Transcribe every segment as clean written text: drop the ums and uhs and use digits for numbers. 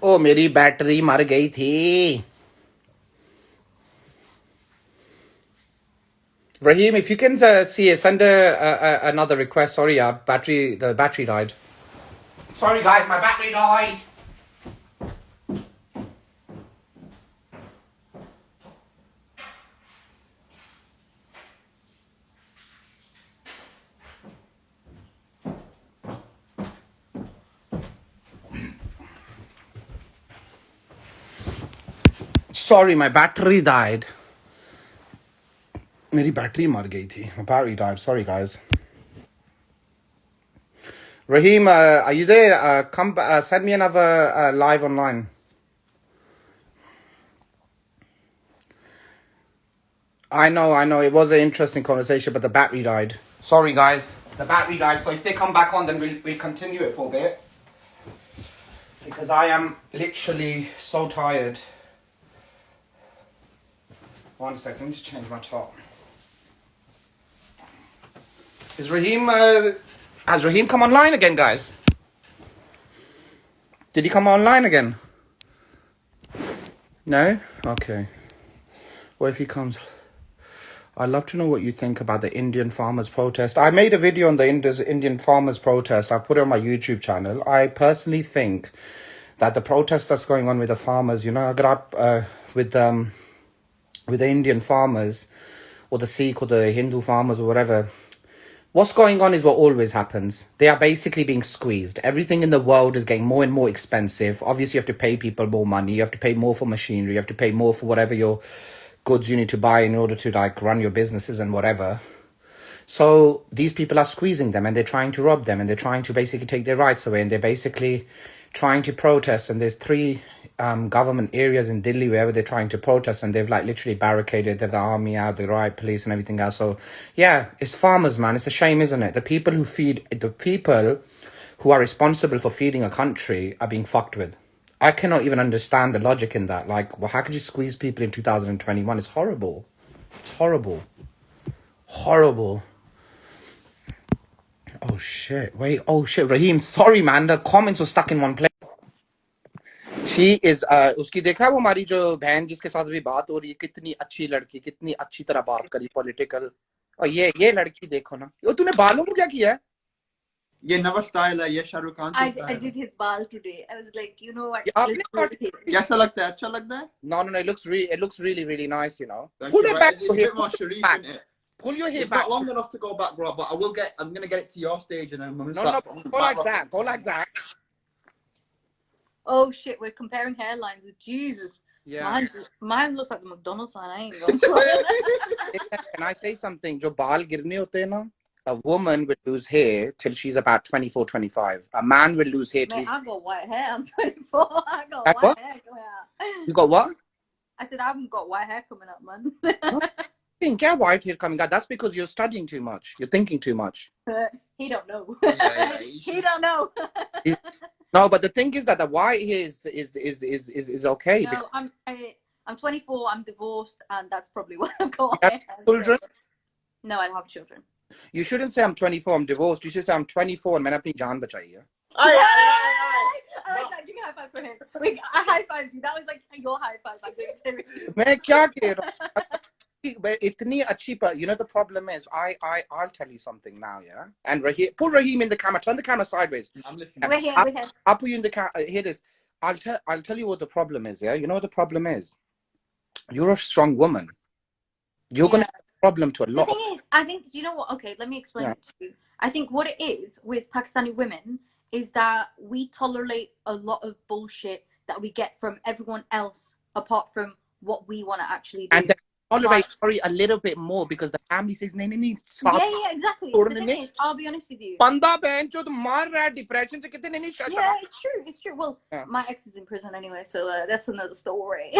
ओ मेरी बैटरी मर गई थी. Raheem, if you can send another request. Sorry, the battery died. Sorry, guys, my battery died. Sorry, my battery died. मेरी battery मर गई थी. My battery died. Sorry, guys. Raheem, are you there? Send me another live online. I know. It was an interesting conversation, but the battery died. Sorry, guys. The battery died. So if they come back on, then we'll continue it for a bit. Because I am literally so tired. One second, let me just change my top. Is Raheem, has Raheem come online again, guys? Did he come online again? No? Okay. Well, if he comes, I'd love to know what you think about the Indian farmers protest. I made a video on the Indian farmers protest. I put it on my YouTube channel. I personally think that the protest that's going on with the farmers, with the Indian farmers or the Sikh or the Hindu farmers or whatever, what's going on is what always happens. They are basically being squeezed. Everything in the world is getting more and more expensive. Obviously, you have to pay people more money. You have to pay more for machinery. You have to pay more for whatever your goods you need to buy in order to run your businesses and whatever. So these people are squeezing them and they're trying to rob them and they're trying to basically take their rights away and they're basically trying to protest. And there's 3 government areas in Delhi wherever they're trying to protest and they've literally barricaded. They've the army out, the riot police and everything else. So yeah, it's farmers, man. It's a shame, isn't it? The people who are responsible for feeding a country are being fucked with. I cannot even understand the logic in that. How could you squeeze people in 2021? It's horrible. It's horrible. Horrible. Oh shit. Wait. Oh shit. Raheem, sorry man. The comments were stuck in one place. She is उसकी देखा वो हमारी जो बहन जिसके साथ भी बात हो रही है कितनी अच्छी लड़की कितनी अच्छी तरह बात करी पॉलिटिकल और ये लड़की देखो ना यो तूने बालों को क्या किया है ये नवा स्टाइल है ये शाहरुख खान का I did his bal today. I was like, you know what? कैसा लगता है अच्छा लगता है No, it looks really nice, you know. Pull it back. It's a bit more Sharif, isn't it? Pull your hair it's back. It's not long enough to go back, bro, but I'm gonna get it to your stage and then I'm gonna start. No, go like that. Go like that. Oh shit, we're comparing hairlines. Jesus. Yeah. Mine looks like the McDonald's sign. I ain't going. Can I say something? Jo baal girne hote hain na, a woman will lose hair till she's about 24, 25. A man will lose hair till Mate, I've got white hair. I'm 24. I got white hair coming out. You got what? I said I haven't got white hair coming up, man. Think white hair coming out. That's because you're studying too much. You're thinking too much. He don't know. Yeah, he don't know. No, but the thing is that the white hair is okay. No, I'm 24. I'm divorced, and that's probably what I've got. You have children? No, I don't have children. You shouldn't say I'm 24. I'm divorced. You should say I'm 24 and मैंने अपनी जान बचाई है. I like that. Give me a high five for him. Wait, I high fived you. That was like your high five. I'm doing it to you. मैं क्या कह रहा हूँ? इतनी अच्छी पर you know the problem is I'll tell you something now, yeah. And Raheem, put Raheem in the camera. Turn the camera sideways. I'm listening. We're here. I'll put you in the camera. Hear this. I'll tell you what the problem is. Yeah, you know what the problem is. You're a strong woman. You're gonna have a problem to a lot. The thing is, I think. Do you know what? Okay, let me explain it to you. I think what it is with Pakistani women is that we tolerate a lot of bullshit that we get from everyone else, apart from what we want to actually do. And tolerate a little bit more because the family says no. Yeah, exactly. The thing is, I'll be honest with you. Banda behn chod maar raha hai depression se kitne nahi shut Yeah, it's true. Well, my ex is in prison anyway, so that's another story.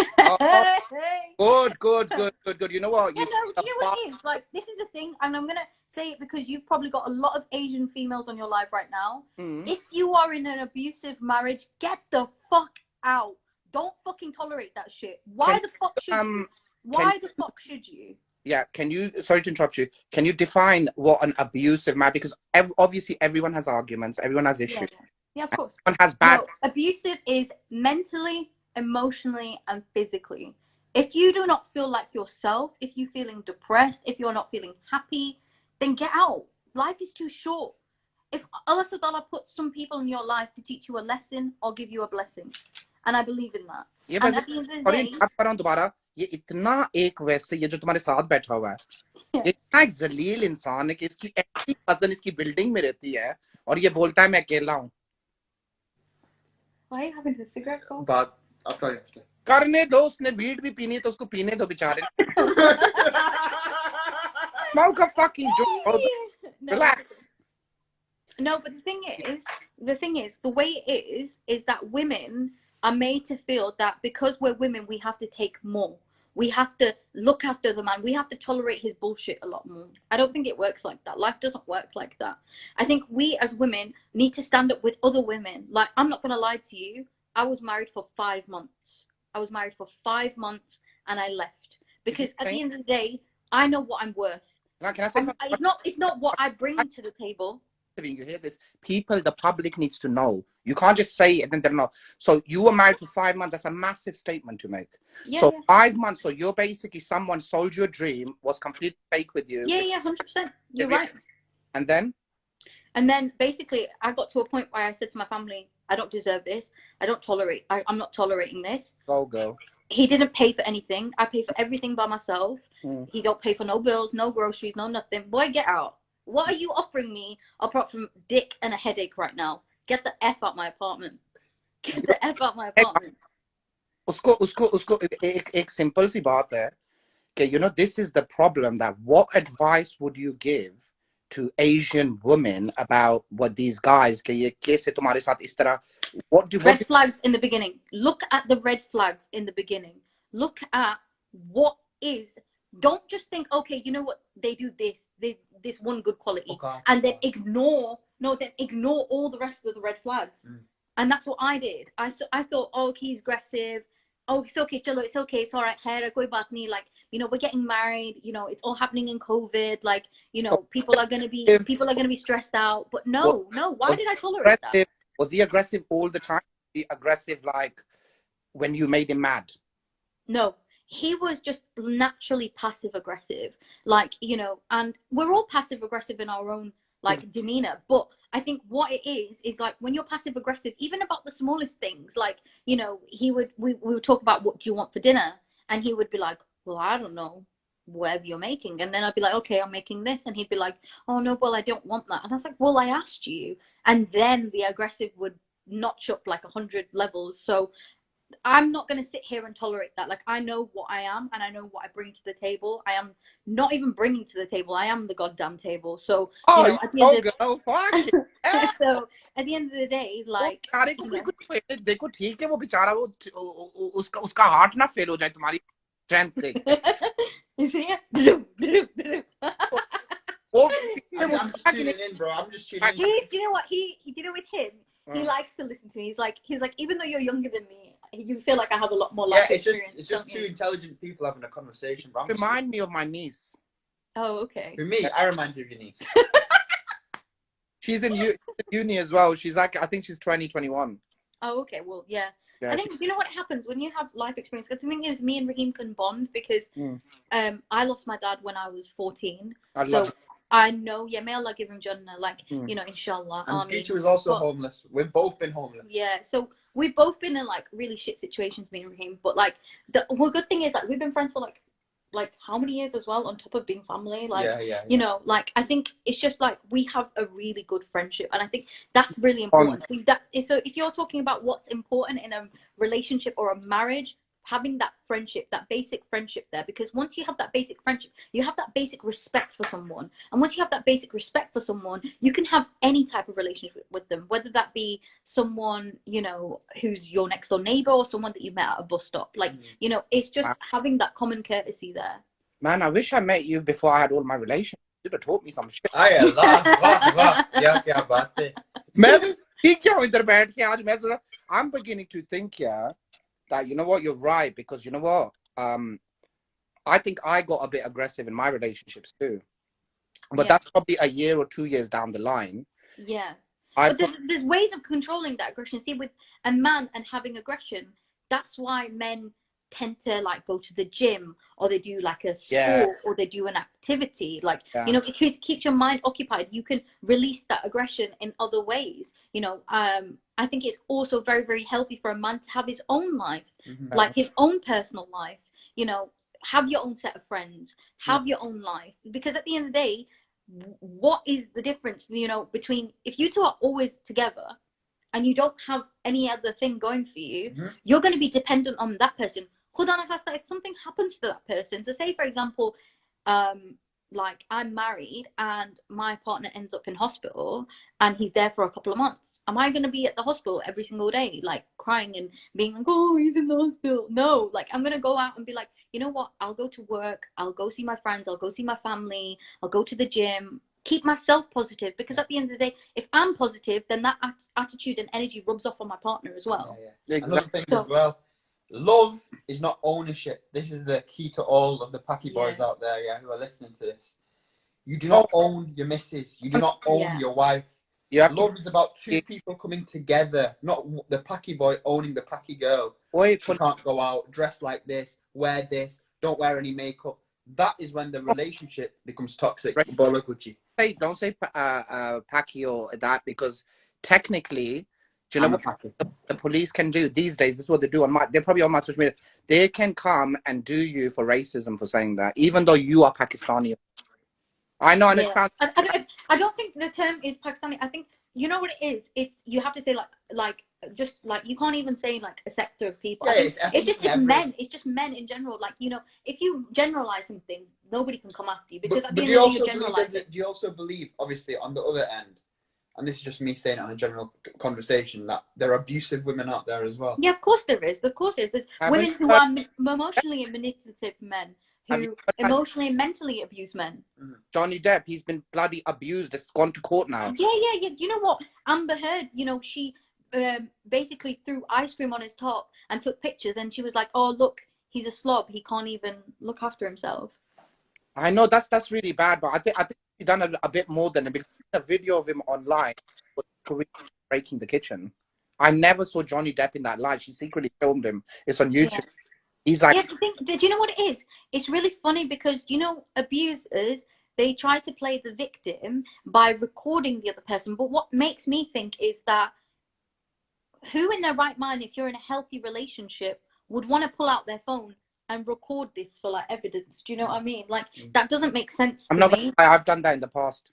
Good. You know what? Do you know what it is? Like, this is the thing, and I'm gonna say it because you've probably got a lot of Asian females on your life right now. If you are in an abusive marriage, get the fuck out. Don't fucking tolerate that shit. Why the fuck should you? Why the fuck should you? Yeah, sorry to interrupt you. Can you define what an abusive marriage? Because obviously everyone has arguments, everyone has issues. Yeah, of course. Everyone has bad. No, abusive is mentally, emotionally, and physically. If you do not feel like yourself, if you're feeling depressed, if you're not feeling happy, then get out. Life is too short. If Allah Subhanahu wa Ta'ala puts some people in your life to teach you a lesson or give you a blessing, and I believe in that. ये And मैं at the end of the sorry day, interrupt कर रहा हूँ दोबारा. ये इतना एक वैसे ये जो तुम्हारे साथ बैठा हुआ है ये इतना एक जलील इंसान है कि इसकी ऐसी कजन इसकी बिल्डिंग में रहती है और ये बोलता है मैं अकेला हूँ. why are you having a cigarette? But I'll tell you after. करने दो, उसने वीड भी पीनी है तो उसको पीने दो बेचारे. Smoke a fucking joint, bro. No. Relax. No, but the thing is, the way it is that women are made to feel that because we're women, we have to take more. We have to look after the man. We have to tolerate his bullshit a lot more. I don't think it works like that. Life doesn't work like that. I think we as women need to stand up with other women. Like, I'm not going to lie to you. I was married for 5 months. I was married for 5 months and I left. Because at the end of the day, I know what I'm worth. Now, can I say something? It's not what I bring to the table. You hear this? People, the public needs to know. You can't just say it and then they're not. So you were married for 5 months. That's a massive statement to make. Yeah, so yeah. 5 months. So you're basically someone sold you a dream, was completely fake with you. Yeah, 100%. You're right. And then? And then basically I got to a point where I said to my family, I don't deserve this. I don't tolerate. I'm not tolerating this. Go. He didn't pay for anything. I pay for everything by myself. Mm. He don't pay for no bills, no groceries, no nothing. Boy, get out. What are you offering me apart from dick and a headache right now? Get the F out my apartment. Get the F out my apartment. उसको एक simple सी बात है कि you know this is the problem, that what advice would you give to Asian women about what these guys कि ये कैसे तुम्हारे साथ इस तरह red flags in the beginning. Look at the red flags in the beginning. Look at what is. Don't just think, okay, you know what, they do this one good quality, and then ignore all the rest of the red flags. And that's what I did. I thought, oh, he's aggressive. Oh, it's okay, chalo, it's okay, it's all right. Koi baat nahi. Like, you know, we're getting married. You know, it's all happening in COVID. Like, you know, people are gonna be stressed out. But no. Why did I tolerate that? Was he aggressive all the time? Was he aggressive like when you made him mad? No. He was just naturally passive aggressive, like, you know, and we're all passive aggressive in our own like demeanor. But I think what it is like when you're passive aggressive, even about the smallest things, like, you know, we would talk about what do you want for dinner, and he would be like, well, I don't know, whatever you're making. And then I'd be like, okay, I'm making this, and he'd be like, oh no, well, I don't want that. And I was like, well, I asked you. And then the aggressive would notch up like 100 levels. So I'm not going to sit here and tolerate that. Like, I know what I am and I know what I bring to the table. I am not even bringing to the table. I am the goddamn table. So, you know, at the end of so at the end of the day, like, देखो ठीक है वो बेचारा वो उसका heart ना fail हो जाए तुम्हारी स्ट्रेंथ देख. I'm just tuning in, bro. I'm just tuning in. Do you know what he did it with him? He likes to listen to me. He's like, even though you're younger than me, you feel like I have a lot more life experience. It's just two intelligent people having a conversation. Remind me of my niece. Oh, okay. For me, I remind you of your niece. She's in uni as well. She's like, I think she's 2021. Oh, okay. Well, yeah. I think, you know what happens when you have life experience? I think it was me and Raheem can bond because I lost my dad when I was 14. I know, may Allah give him Jannah, like, you know, inshallah. And Geechee was also homeless. We've both been homeless. Yeah, so we've both been in, like, really shit situations, me and Raheem. But, like, the good thing is, like, we've been friends for, like how many years as well, on top of being family? Like, you know, like, I think it's just, like, we have a really good friendship. And I think that's really important. So if you're talking about what's important in a relationship or a marriage, having that friendship, that basic friendship there, because once you have that basic friendship, you have that basic respect for someone, and once you have that basic respect for someone, you can have any type of relationship with them, whether that be someone, you know, who's your next door neighbor or someone that you met at a bus stop. Like, you know, it's just having that common courtesy there. Man, I wish I met you before I had all my relations. You'd have taught me some shit. I'm beginning to think, that, you know what, you're right, because you know what, I think I got a bit aggressive in my relationships too, but that's probably a year or 2 years down the line. But there's ways of controlling that aggression. See, with a man and having aggression, that's why men tend to like go to the gym, or they do like a sport, or they do an activity, like you know, because it keeps your mind occupied. You can release that aggression in other ways, you know. I think it's also very, very healthy for a man to have his own life, like his own personal life, you know. Have your own set of friends, have your own life, because at the end of the day, what is the difference, you know, between if you two are always together and you don't have any other thing going for you, you're going to be dependent on that person. Khuda na khasta, if something happens to that person, so say for example, like I'm married and my partner ends up in hospital and he's there for a couple of months, am I going to be at the hospital every single day, like crying and being like, oh, he's in the hospital? No, like I'm going to go out and be like, you know what, I'll go to work, I'll go see my friends, I'll go see my family, I'll go to the gym, keep myself positive, because at the end of the day, if I'm positive, then that attitude and energy rubs off on my partner as well. Exactly. Another thing as well, love is not ownership. This is the key to all of the packy boys out there, who are listening to this. You do not own your missus. You do not own your wife. Love is about two people coming together, not the packy boy owning the packy girl. She can't go out, dress like this, wear this, don't wear any makeup. That is when the relationship becomes toxic. Don't say packy or that, because technically, do you know what the police can do these days? This is what they do they're probably on my social media. They can come and do you for racism for saying that, even though you are Pakistani. I know, and it sounds. I don't think the term is Pakistani. I think, you know what it is. It's, you have to say like just like, you can't even say like a sector of people. I think it's men. It's just men in general. Like, you know, if you generalize something, nobody can come after you, because at the end of the day, you generalize it. Do you also believe, obviously, on the other end, and this is just me saying it on a general conversation, that there are abusive women out there as well? Yeah, of course there is. Of course there is. There's women who are emotionally manipulative men, who emotionally and mentally abuse men. Johnny Depp, he's been bloody abused. It's gone to court now. Yeah. You know what? Amber Heard, you know, she basically threw ice cream on his top and took pictures, and she was like, oh, look, he's a slob. He can't even look after himself. I know that's really bad, but I think he's done a bit more than it, because a video of him online was breaking the kitchen. I never saw Johnny Depp in that live. She secretly filmed him. It's on YouTube. He's like, do you know what it is? It's really funny because, you know, abusers, they try to play the victim by recording the other person. But what makes me think is that who in their right mind, if you're in a healthy relationship, would want to pull out their phone and record this for like evidence? Do you know what I mean? Like, that doesn't make sense to me. I've done that in the past.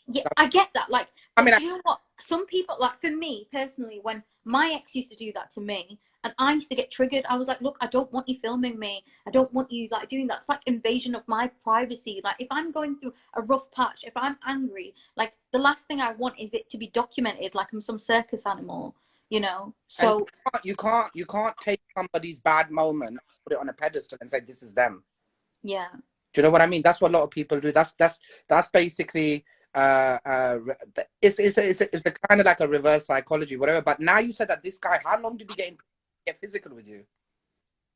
Yeah, I get that. Like, I mean, you know what? Some people, like for me personally, when my ex used to do that to me, and I used to get triggered, I was like, look, I don't want you filming me. I don't want you like doing that. It's like invasion of my privacy. Like, if I'm going through a rough patch, if I'm angry, like the last thing I want is it to be documented like I'm some circus animal, you know? So and you can't take somebody's bad moment, put it on a pedestal and say this is them. Yeah. Do you know what I mean? That's what a lot of people do. That's basically it's a kind of like a reverse psychology, whatever. But now you said that this guy, how long did he get physical with you?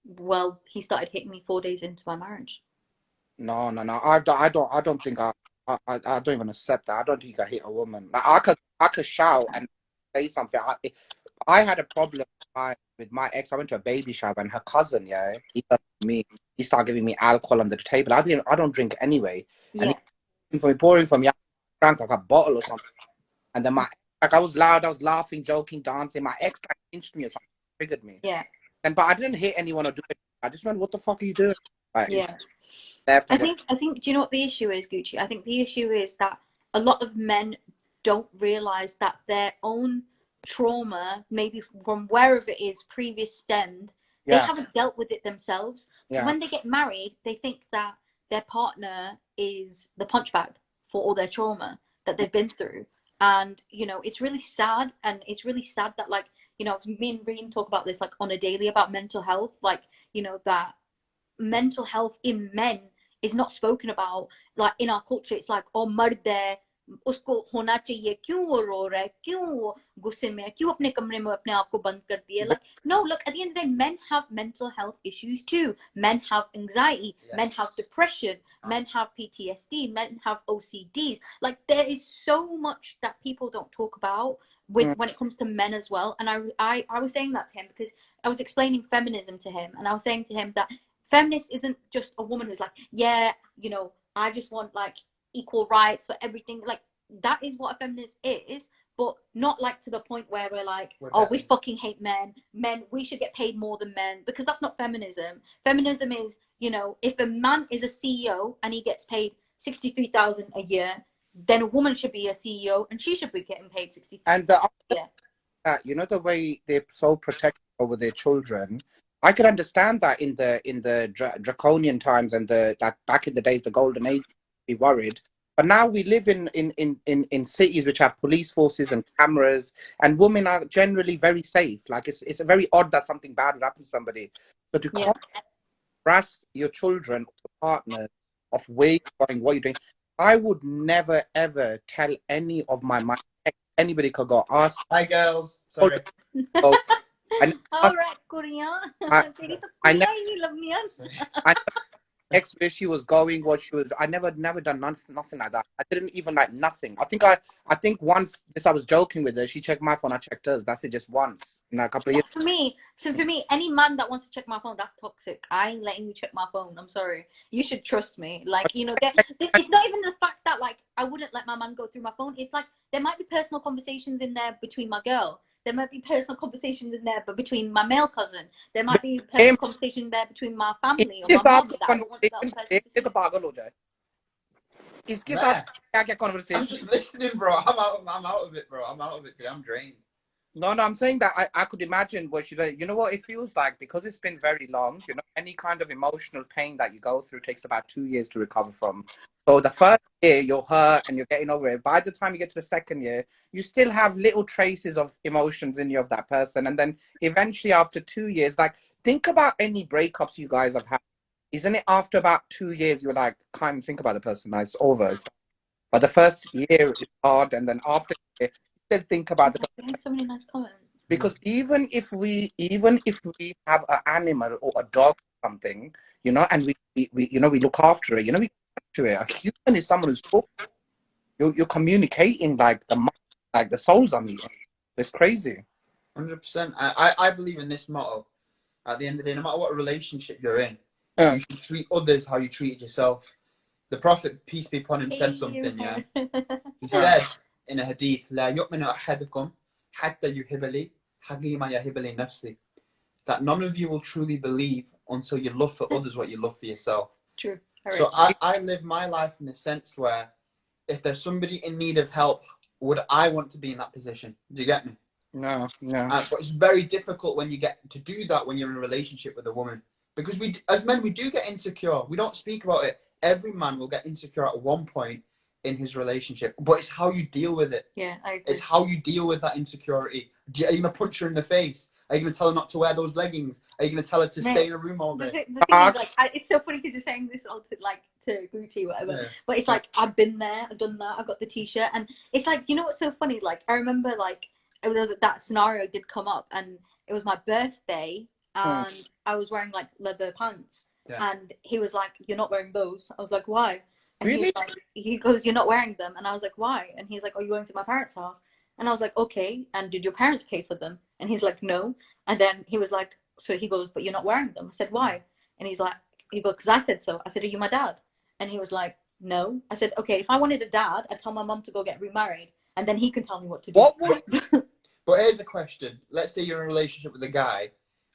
Well, he started hitting me 4 days into my marriage. No. I don't think I don't even accept that. I don't think I hit a woman. Like, I could shout and say something. I had a problem with my ex. I went to a baby shower and her cousin, he started giving me alcohol under the table. I don't drink anyway. Yeah. And he pouring for me, I drank like a bottle or something. And then I was loud, I was laughing, joking, dancing. My ex like pinched me or something, triggered me. Yeah. But I didn't hit anyone or do it. I just went, what the fuck are you doing? Like, yeah. I think, do you know what the issue is, Gucci? I think the issue is that a lot of men don't realize that their own trauma, maybe from wherever it is previous stemmed, they haven't dealt with it themselves. So when they get married, they think that their partner is the punch bag for all their trauma that they've been through. And, you know, it's really sad. And it's really sad that, like, you know, me and Reem talk about this, like, on a daily about mental health. Like, you know, that mental health in men is not spoken about. Like, in our culture, it's like, oh, mard hai, उसको होना चाहिए, क्यों वो रो रहा है, क्यों वो गुस्से में है, क्यों अपने कमरे में अपने आप को बंद कर दिया. Like, no, look, at the end of the day, men have mental health issues too. Men have anxiety, men have depression, men have PTSD, men have OCDs. Like, there is so much that people don't talk about when it comes to men as well. And I was saying that to him because I was explaining feminism to him, and I was saying to him that feminist isn't just a woman who's like, yeah, you know, I just want like equal rights for everything. Like, that is what a feminist is, but not like to the point where we're like, oh, we fucking hate men, we should get paid more than men, because that's not feminism. Feminism is, you know, if a man is a CEO and he gets paid 63,000 a year, then a woman should be a CEO and she should be getting paid 60,000. And you know, the way they're so protective over their children, I could understand that in the draconian times and that back in the days, the golden age, be worried. But now we live in cities which have police forces and cameras, and women are generally very safe. Like, it's very odd that something bad would happen to somebody. So to harass your children or your partner of where you're going, what you're doing, I would never ever tell any of my anybody could go ask. Hi girls. Sorry. Oh, all right, Korea. I never X where she was going, what she was. I never done nothing like that. I didn't even like nothing. I think once I was joking with her. She checked my phone. I checked hers. That's it, just once in a couple of years. For me, any man that wants to check my phone, that's toxic. I ain't letting you check my phone. I'm sorry. You should trust me. Like, you know, it's not even the fact that like I wouldn't let my man go through my phone. It's like there might be personal conversations in there between my girl. There might be personal conversations in there, but between my male cousin, there might be personal conversation there between my family or my mom that I don't want that person to see. I'm just listening, bro. I'm out of it, bro. I'm out of it today. I'm drained. No, I'm saying that I could imagine what you know what it feels like, because it's been very long. You know, any kind of emotional pain that you go through takes about 2 years to recover from. So the first year you're hurt and you're getting over it. By the time you get to the second year, you still have little traces of emotions in you of that person. And then eventually after 2 years, like, think about any breakups you guys have had. Isn't it after about 2 years, you're like, can't even think about the person, it's over. But the first year is hard, and then after you still think about the person. So many nice comments. Because even if we have an animal or a dog or something, you know, and we you know, we look after it, you know, we to it. A human is someone who's you're communicating like the souls are meeting. It's crazy. 100%. I believe in this motto. At the end of the day, no matter what relationship you're in, you should treat others how you treated yourself. The Prophet, peace be upon him, said something. Yeah, he said in a hadith, "La yu'minu ahadukum hatta yuhibba li haqima yuhibba li nafsi." That none of you will truly believe until you love for others what you love for yourself. True. So I live my life in the sense where if there's somebody in need of help, would I want to be in that position? Do you get me? No. But it's very difficult when you get to do that when you're in a relationship with a woman. Because we, as men, we do get insecure. We don't speak about it. Every man will get insecure at one point in his relationship. But it's how you deal with it. Yeah, I agree. It's how you deal with that insecurity. Are you going to punch her in the face? Are you going to tell her not to wear those leggings? Are you going to tell her to stay in a room all day? The thing is, like, it's so funny because you're saying this all to Gucci, whatever. Yeah. But it's like, I've been there, I've done that, I got the t-shirt. And it's like, you know what's so funny? Like, I remember, like, there was that scenario did come up, and it was my birthday, and I was wearing, like, leather pants. Yeah. And he was like, "You're not wearing those." I was like, "Why?" And really? He goes, "You're not wearing them." And I was like, "Why?" And he's like, "Oh, you're going to my parents' house." And I was like, "Okay, and did your parents pay for them?" And he's like, "No." And then he was like, so he goes, "But you're not wearing them." I said, "Why?" And he goes, "Because I said so." I said, "Are you my dad?" And he was like, "No." I said, "Okay, if I wanted a dad, I'd tell my mum to go get remarried, and then he can tell me what to do." But here's a question. Let's say you're in a relationship with a guy,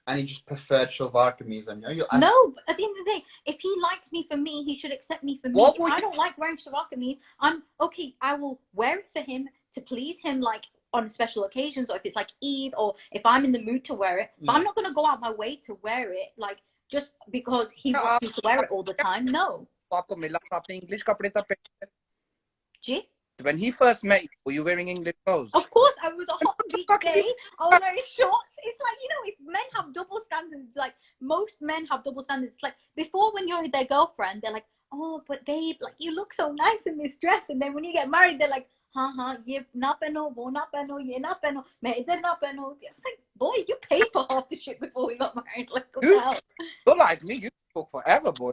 and he just preferred shalvar kameez on you. No, but at the end of the day, if he likes me for me, he should accept me for me. If I don't like wearing shalvar kameez, I will wear it for him to please him, like on special occasions, or if it's like Eid, or if I'm in the mood to wear it. But I'm not going to go out my way to wear it, like, just because he wants me to wear it all the time. No. When he first met you, were you wearing English clothes? Of course, I was a hot beach day. I was wearing shorts. It's like, you know, if men have double standards, like most men have double standards. Like before, when you're their girlfriend, they're like, oh, but babe, like you look so nice in this dress. And then when you get married, they're like, ye na pehno, wo na pehno, ye na pehno, main idhar na pehno. It's like, boy, you paid for half the shit before we got married. Like, what the hell? You're like me. You talk forever, boy.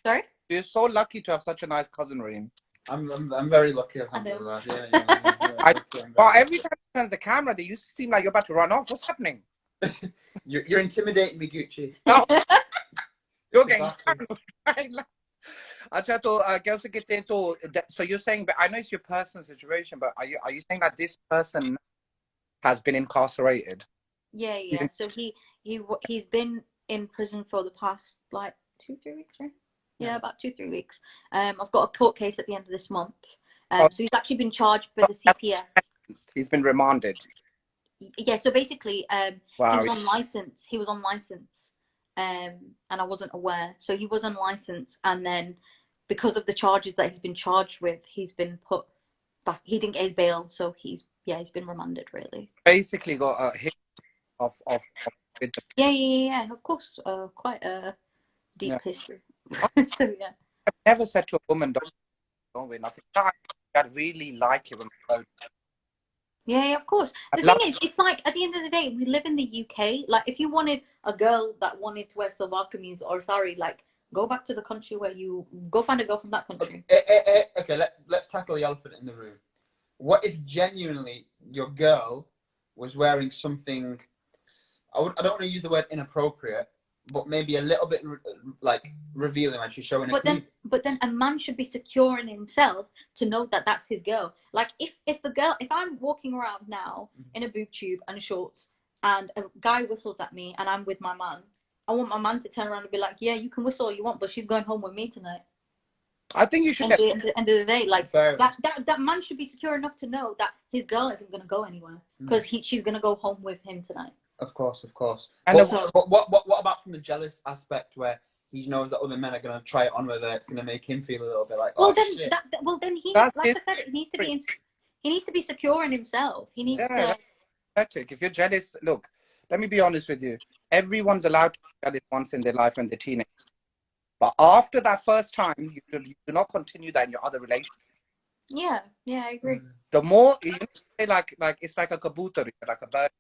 Sorry? You're so lucky to have such a nice cousin, Reem. I'm very lucky, alhamdulillah. Yeah, Every time he turns the camera, they used to seem like you're about to run off. What's happening? You're intimidating me, Gucci. No. You're getting Exactly. Acha, to, kya usse kehte hain, to, so you're saying, but I know it's your personal situation, but are you saying that this person has been incarcerated? Yeah. So he's been in prison for the past like 2-3 weeks, right? Yeah, about 2-3 weeks. I've got a court case at the end of this month. So he's actually been charged with the CPS. He's been remanded. Yeah, so basically, Wow. he was on license. He was on license, and I wasn't aware. So he was on license, and then because of the charges that he's been charged with, he's been put back. He didn't get his bail, so he's been remanded. Really. Basically, got a hit of with the... Yeah. Of course, quite a deep history. So yeah. I've never said to a woman, don't we? Nothing. I really like you. Yeah, of course. The thing is, it's like at the end of the day, we live in the UK. Like, if you wanted a girl that wanted to wear salwar kameez or sari, like, go back to the country where you go find a girl from that country. Okay, let's tackle the elephant in the room. What if genuinely your girl was wearing something? I don't want to use the word inappropriate, but maybe a little bit like revealing when she's showing but then a man should be secure in himself to know that that's his girl. Like if I'm walking around now in a boob tube and shorts and a guy whistles at me and I'm with my man, I want my man to turn around and be like, yeah, you can whistle all you want, but she's going home with me tonight. I think you should. At the end of the day, like that man should be secure enough to know that his girl isn't going to go anywhere because she's going to go home with him tonight. Of course. And but what about from the jealous aspect where he knows that other men are going to try it on with her? It's going to make him feel a little bit like, shit. Then he, like I said, he needs to be secure in himself. He needs to. That's pathetic. If you're jealous, look, let me be honest with you. Everyone's allowed to be jealous once in their life when they're teenagers. But after that first time, you do not continue that in your other relationship. Yeah, I agree. The more you say, like it's like a kabutar, like a bird.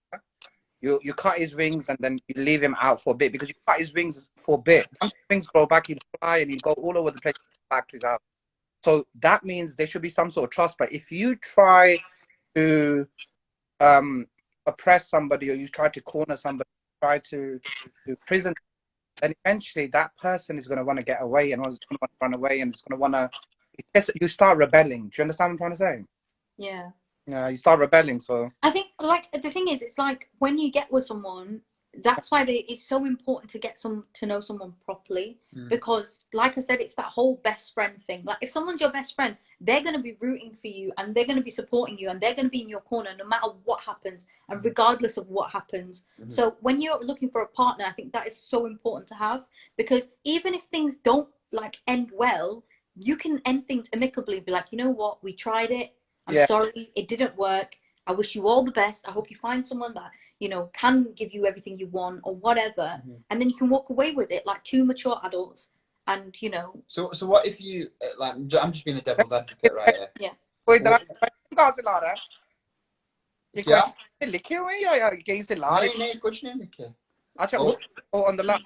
You cut his wings and then you leave him out for a bit because you cut his wings for a bit. Once his wings grow back, he'll fly and he'll go all over the place back to his house. So that means there should be some sort of trust. But if you try to oppress somebody or you try to corner somebody, try to prison, then eventually that person is going to want to get away and is going to want to run away and it's going to want to. You start rebelling. Do you understand what I'm trying to say? Yeah. Yeah, you start rebelling. So I think, like, the thing is, it's like when you get with someone, that's why it's so important to get to know someone properly because, like I said, it's that whole best friend thing. Like, if someone's your best friend, they're going to be rooting for you and they're going to be supporting you and they're going to be in your corner no matter what happens and regardless of what happens. So when you're looking for a partner, I think that is so important to have because even if things don't like end well, you can end things amicably. Be like, you know what, we tried it. I'm sorry, it didn't work. I wish you all the best. I hope you find someone that, you know, can give you everything you want or whatever. And then you can walk away with it like two mature adults and, you know. So what if you, like, I'm just being a devil's advocate right here. Yeah. Yeah. लिखे हुए हैं या कहीं से ला रहे? नहीं कुछ नहीं लिखे. अच्छा वो on the lap.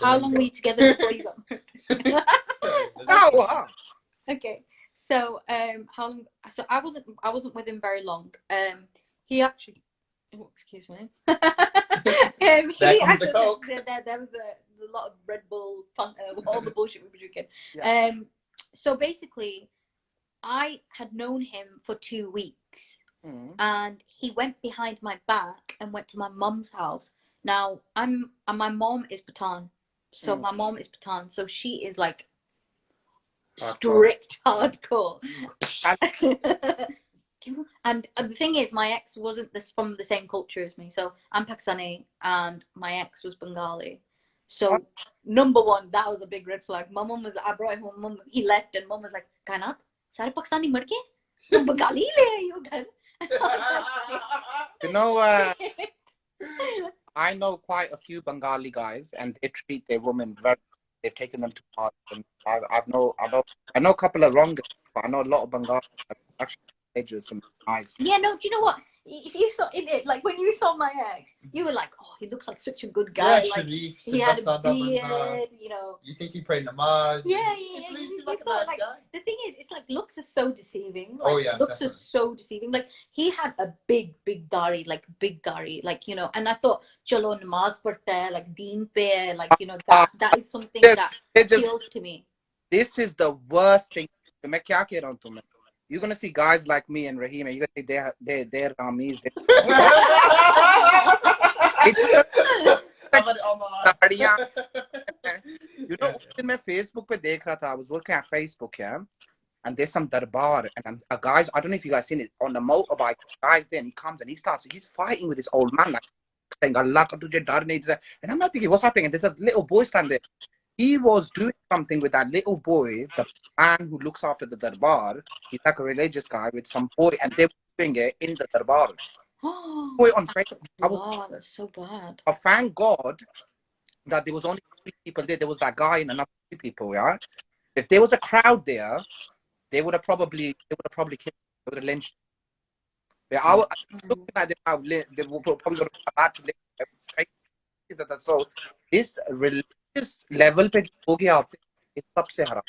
How long were you together before you got married? Wow. Okay, so how long? So I wasn't with him very long. He actually, excuse me. There was a lot of Red Bull, Fanta, all the bullshit we were drinking. Yeah. So basically, I had known him for 2 weeks, and he went behind my back and went to my mum's house. Now my mom is Pathan, so my mom is Pathan, so she is like strict hardcore. And the thing is, my ex wasn't from the same culture as me, so I'm Pakistani and my ex was Bengali. So number one, that was a big red flag. My mom I brought him home, he left and mom was like, Kainat, sare Pakistani mar gaye? Tum Bengali le aayi ho ghar. You know, I know quite a few Bengali guys, and they treat their women very. They've taken them to parts, and I know a couple of wrong, but I know a lot of Bengali are actually religious and nice. Yeah, no, do you know what? If you saw it, like when you saw my ex, you were like, oh, he looks like such a good guy. Yeah, like Sharif, he had a Sadam, beard, you know. You think he prayed namaz? Yeah. He seems You like a thought, nice like, guy. the thing is, it's like looks are so deceiving. Like, Oh, yeah, looks definitely. are so deceiving. Like he had a big dari, like big dari, like you know. And I thought, chalo namaz padhta hai, like deen pe hai, like you know that is something that appeals to me. This is the worst thing. मैं क्या कह रहा हूँ तुम्हें? You're gonna see guys like me and Raheem, and you're gonna say they're Ramis. You know, उस दिन मैं Facebook पे देख रहा था. I was working at Facebook, yeah, and there's some darbar, and a guys. I don't know if you guys seen it on the motorbike. Guys, then he comes and he's fighting with this old man, like saying Allah ka tujhe dar nahi deta. And I'm not thinking what's happening. And there's a little boy standing there. He was doing something with that little boy, the man who looks after the darbar. He's like a religious guy with some boy, and they were doing it in the darbar. Boy on Facebook. Wow, that's so bad. Thank God that there was only 3 people there. There was that guy and another 3 people, yeah. If there was a crowd there, they would have probably killed him. They would have lynched. Yeah, I was looking at them, they were probably going to about to lynch. So this religious level पे जो हो गया आपसे इस सबसे हरा.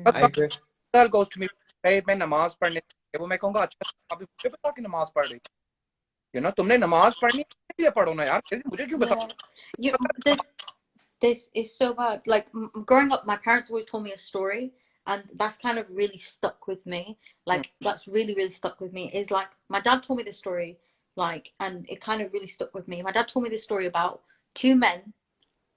I agree. Girl goes to me, hey, मैं नमाज पढ़ने वो मैं कहूँगा अच्छा अभी मुझे बता कि नमाज पढ़ रही. You know, तुमने नमाज पढ़नी है ये पढ़ो ना यार. मुझे क्यों बता? This is so bad. Like growing up, my parents always told me a story, and that's kind of really stuck with me. Like that's really stuck with me. Is like my dad told me this story, like, and it kind of really stuck with me. My dad told me this story about 2 men.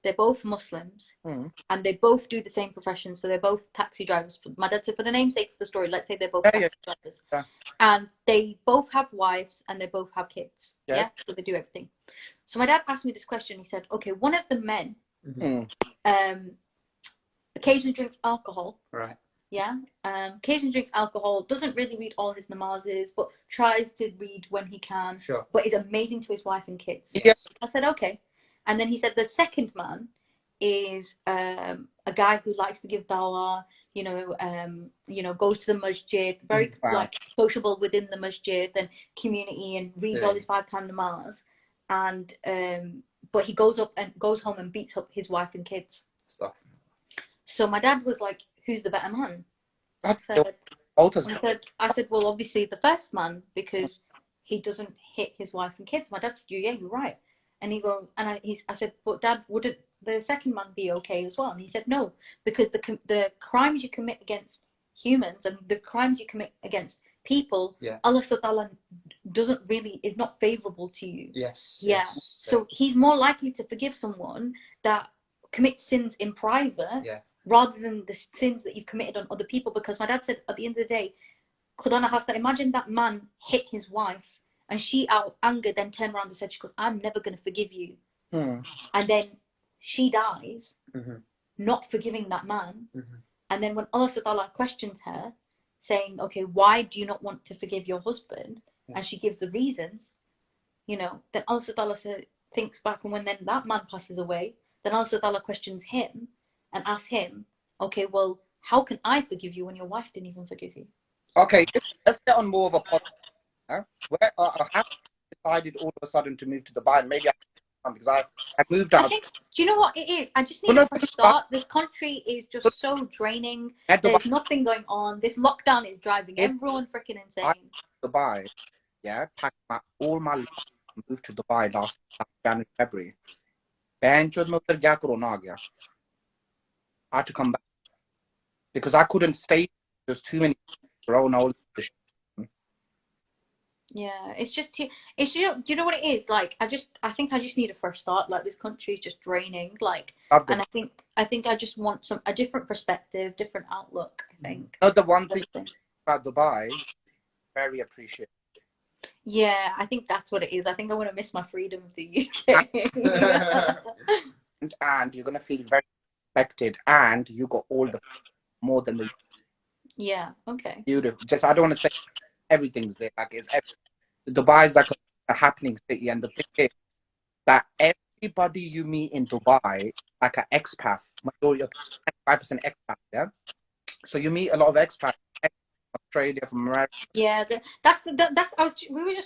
They're both Muslims, and they both do the same profession. So they're both taxi drivers. My dad said, for the namesake of the story, let's say they're both taxi drivers, and they both have wives and they both have kids. Yes. Yeah, so they do everything. So my dad asked me this question. He said, "Okay, one of the men, occasionally drinks alcohol. Right. Yeah. Occasionally drinks alcohol. Doesn't really read all his namazes, but tries to read when he can. Sure. But is amazing to his wife and kids." Yeah. I said, "Okay." And then he said the second man is a guy who likes to give dawah, you know, goes to the masjid, very like sociable within the masjid and community, and reads all his 5-time namaz. And but he goes home and beats up his wife and kids. Stuff. So my dad was like, "Who's the better man?" I said, "Well, obviously the first man, because he doesn't hit his wife and kids." My dad said, "Yeah, you're right." And I said, "But Dad, wouldn't the second man be okay as well?" And he said, "No, because the crimes you commit against humans and the crimes you commit against people, Allah Subhanahu doesn't really is not favorable to you." Yes. Yeah. Yes. So He's more likely to forgive someone that commits sins in private, rather than the sins that you've committed on other people. Because my dad said, at the end of the day, Khudana Hasta, imagine that man hit his wife, and she, out of anger, then turned around and said, she goes, "I'm never going to forgive you." And then she dies, not forgiving that man. And then when Allah Subhanahu questions her, saying, "Okay, why do you not want to forgive your husband?" And she gives the reasons, you know, then Allah Subhanahu thinks back, and when then that man passes away, then Allah Subhanahu questions him and asks him, "Okay, well, how can I forgive you when your wife didn't even forgive you?" Okay, let's get on more of a podcast. Where I have decided all of a sudden to move to Dubai, and maybe because I moved out. Do you know what it is? I just need a fresh start. This country is just so draining. There's nothing going on. This lockdown is driving everyone freaking insane. Dubai, yeah, packed all my life, moved to Dubai last January, February. Corona aa gaya. I had to come back because I couldn't stay. There's too many corona. Yeah, it's just do you know what it is? Like I think I just need a fresh start. Like this country is just draining. Like, and I think I just want a different perspective, different outlook. I think. No, the one thing about Dubai, very appreciated. Yeah, I think that's what it is. I think I want to miss my freedom of the UK. and you're gonna feel very respected, and you got all the more than the. Yeah. Okay. Beautiful. Just I don't want to say everything's there. Like Dubai is like a happening city, and the thing is, that everybody you meet in Dubai, like an expat, majority of 5% expat, yeah? So you meet a lot of expats from Australia, from America. Yeah,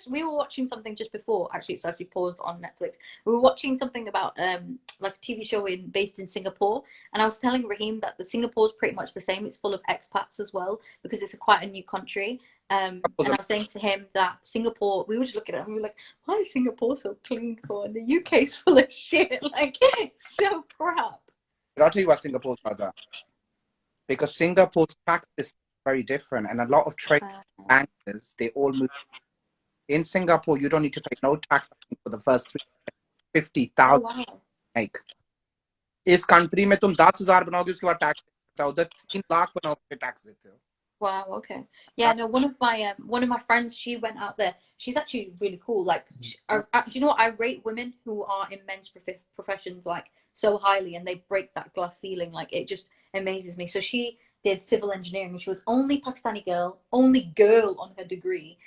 we were watching something just before. Actually, it's actually paused on Netflix. We were watching something about like a TV show based in Singapore, and I was telling Raheem that the Singapore's pretty much the same. It's full of expats as well because it's quite a new country. And I was saying to him that Singapore, we were just looking at it and we were like, why is Singapore so clean for? And the UK's full of shit, like it's so crap. But I'll tell you why Singapore's like that. Because Singapore's tax is very different, and a lot of trade bankers, they all move. In Singapore, you don't need to pay no tax for the first 50,000 make. इस country में तुम 10,000 बनाओगे उसके बाद tax देते हो, उधर 3 लाख बनाओगे tax देते हो. Wow, okay. Yeah, no, one of my friends, she went out there. She's actually really cool. Like, do you know what? I rate women who are in men's professions like so highly, and they break that glass ceiling. Like, it just amazes me. So she did civil engineering. She was only Pakistani girl, only girl on her degree.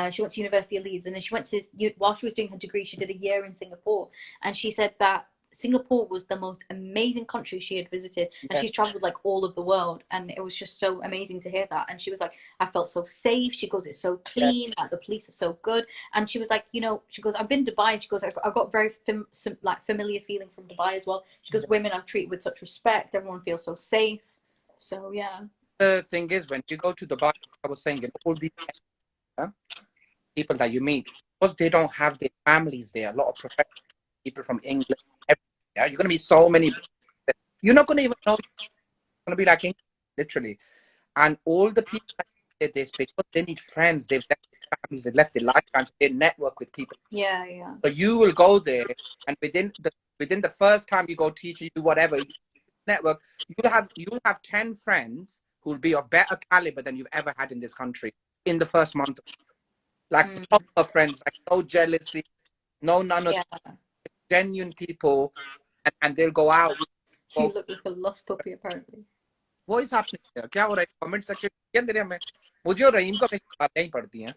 She went to University of Leeds, and then she went to, while she was doing her degree, she did a year in Singapore, and she said that Singapore was the most amazing country she had visited, and she's traveled like all of the world, and it was just so amazing to hear that. And she was like, I felt so safe. She goes, it's so clean, like the police are so good. And she was like, you know, she goes, I've been to Dubai, and she goes, I've got very familiar feeling from Dubai as well. She goes, women are treated with such respect, everyone feels so safe. So yeah. The thing is, when you go to Dubai, I was saying, all these people that you meet, because they don't have their families there, a lot of professional people from England, yeah, you're going to meet so many. You're not going to even know. You're going to be like English, literally. And all the people that did this, because they need friends, they've left their families, they've left their lifetimes, they network with people. Yeah, yeah. So you will go there, and within the first time you go teach, you do whatever, you network, you'll have 10 friends who will be of better caliber than you've ever had in this country in the first month. Like proper friends, like no jealousy, none of genuine people. And they'll go out. You look like a lost puppy, apparently. What is happening here? क्या हो रहा है? Comment section के अंदर हमें मुझे और रहीम को बातें ही पड़ती हैं.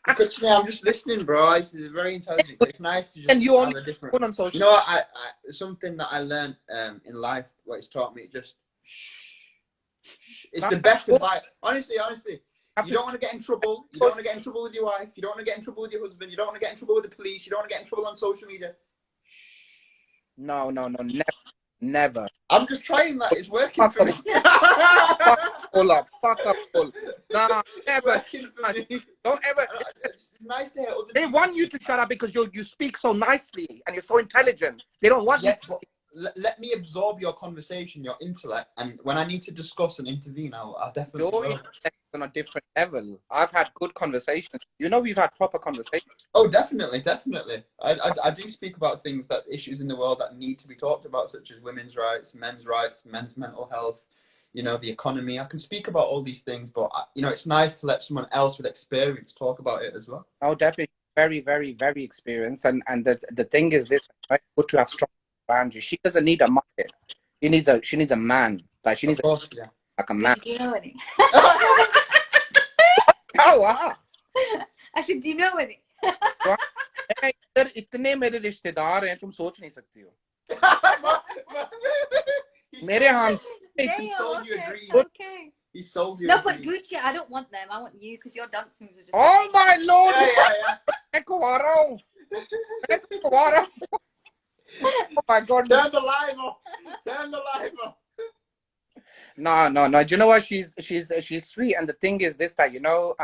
I'm just listening, bro. This is very intelligent. It's nice to just have a different. On social. You know, I something that I learned in life, what it's taught me, just it's the best advice. Honestly, you don't want to get in trouble. You don't want to get in trouble with your wife. You don't want to get in trouble with your husband. You don't want to get in trouble with the police. You don't want to get in trouble on social media. No, never. I'm just trying that. It's working for me. Fuck up, full. Nah, never. Don't ever. It's nice to hear other They want you to shut up because you speak so nicely and you're so intelligent. They don't want you to. Let me absorb your conversation, your intellect, and when I need to discuss and intervene, I'll definitely. Your intellect is on a different level. I've had good conversations. You know, we've had proper conversations. Oh, definitely. I do speak about things, that issues in the world that need to be talked about, such as women's rights, men's mental health, you know, the economy. I can speak about all these things, but you know, it's nice to let someone else with experience talk about it as well. Oh, definitely, very, very, very experienced. And the thing is this: right? Good to have strong around you. She doesn't need a market. She needs a man. Like she needs like a man. Do you know any? Oh, wow. I said, do you know any? इतने मेरे रिश्तेदार हैं तुम सोच नहीं सकती हो. मेरे हाथ. He sold you a dream. Okay. He sold you. No, but Gucci, I don't want them. I want you because your dance moves are just. Oh my lord! Yeah. Oh my god! Turn the live off. No. Do you know what? She's sweet, and the thing is this, that you know,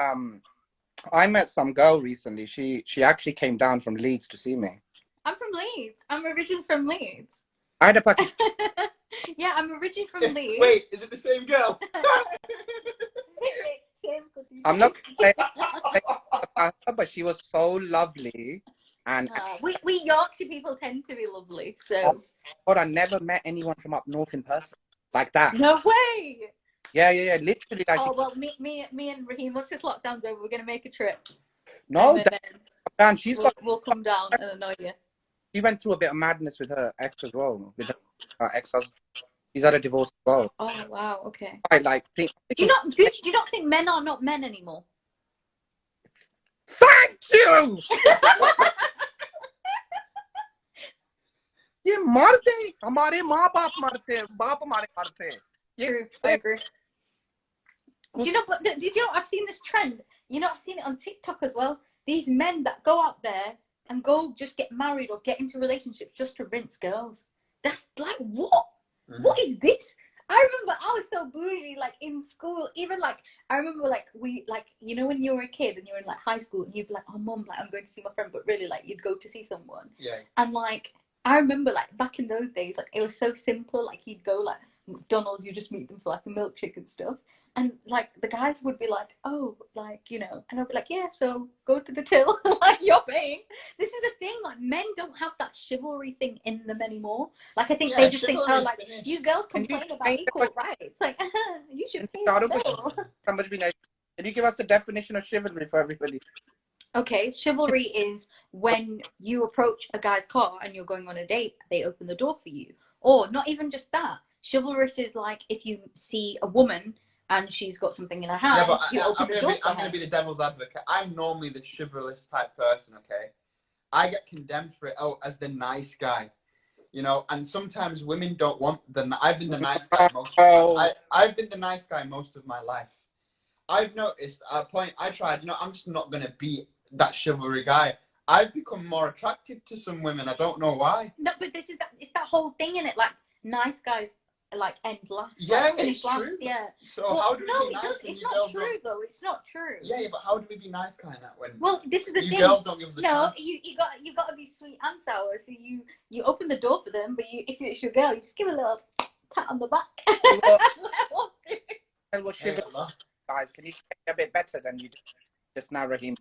I met some girl recently. She actually came down from Leeds to see me. I'm from Leeds. I'm originally from Leeds. I had a Pakistan. Yeah, I'm originally from Leeds. Wait, is it the same girl? I'm not saying, but she was so lovely, and we Yorkshire people tend to be lovely. So, but I never met anyone from up north in person like that. No way. Yeah. Literally. Like, oh well, me and Raheem. Once this lockdown's over, we're gonna make a trip. No, Dan, we'll come down and annoy you. She went through a bit of madness with her ex as well. With her ex-husband, she's had a divorce as well. Oh wow, okay. I like think. Do you not think men are not men anymore? Thank you. मरते हमारे माँ बाप मरते बाप हमारे मरते True, I agree. Do you know? But did you know? I've seen this trend. You know, I've seen it on TikTok as well. These men that go out there and go just get married or get into relationships just to rinse girls. That's like what? What is this? I remember I was so bougie, like in school. Even like I remember, like we like you know when you were a kid and you were in like high school and you'd be like, "Oh, mom, like I'm going to see my friend," but really like you'd go to see someone. Yeah. And like I remember, like back in those days, like it was so simple. Like you'd go like McDonald's, you just meet them for like a milkshake and stuff. And like the guys would be like, "Oh, like you know," and I'd be like, "Yeah, so go to the till, like you're paying." This is the thing, like men don't have that chivalry thing in them anymore. Like I think they just think, "Oh, like finished. You girls complain about equal rights, like you should pay the bill." Can you give us the definition of chivalry for everybody? Okay, chivalry is when you approach a guy's car and you're going on a date, they open the door for you. Or not even just that. Chivalrous is like if you see a woman and she's got something in her hand. Yeah, but you open the door I'm going to be the devil's advocate. I'm normally the chivalrous type person, okay? I get condemned for it, as the nice guy, you know, and sometimes women don't want I've been the nice guy I've been the nice guy most of my life. I've noticed at a point I tried, you know, I'm just not going to be that chivalry guy. I've become more attracted to some women. I don't know why. No, but it's that whole thing in it, like nice guys like end last. Yeah, like, finish it's last. True. Yeah. So how do we be nice when it's you not girls true though. It's not true. Yeah, but how do we be nice kind of when? Well, this is the you thing. Girls don't give us the chance. you got to be sweet and sour. So you open the door for them, but if it's your girl, you just give a little pat on the back. Guys, can you say a bit better than you did just now, Raheem?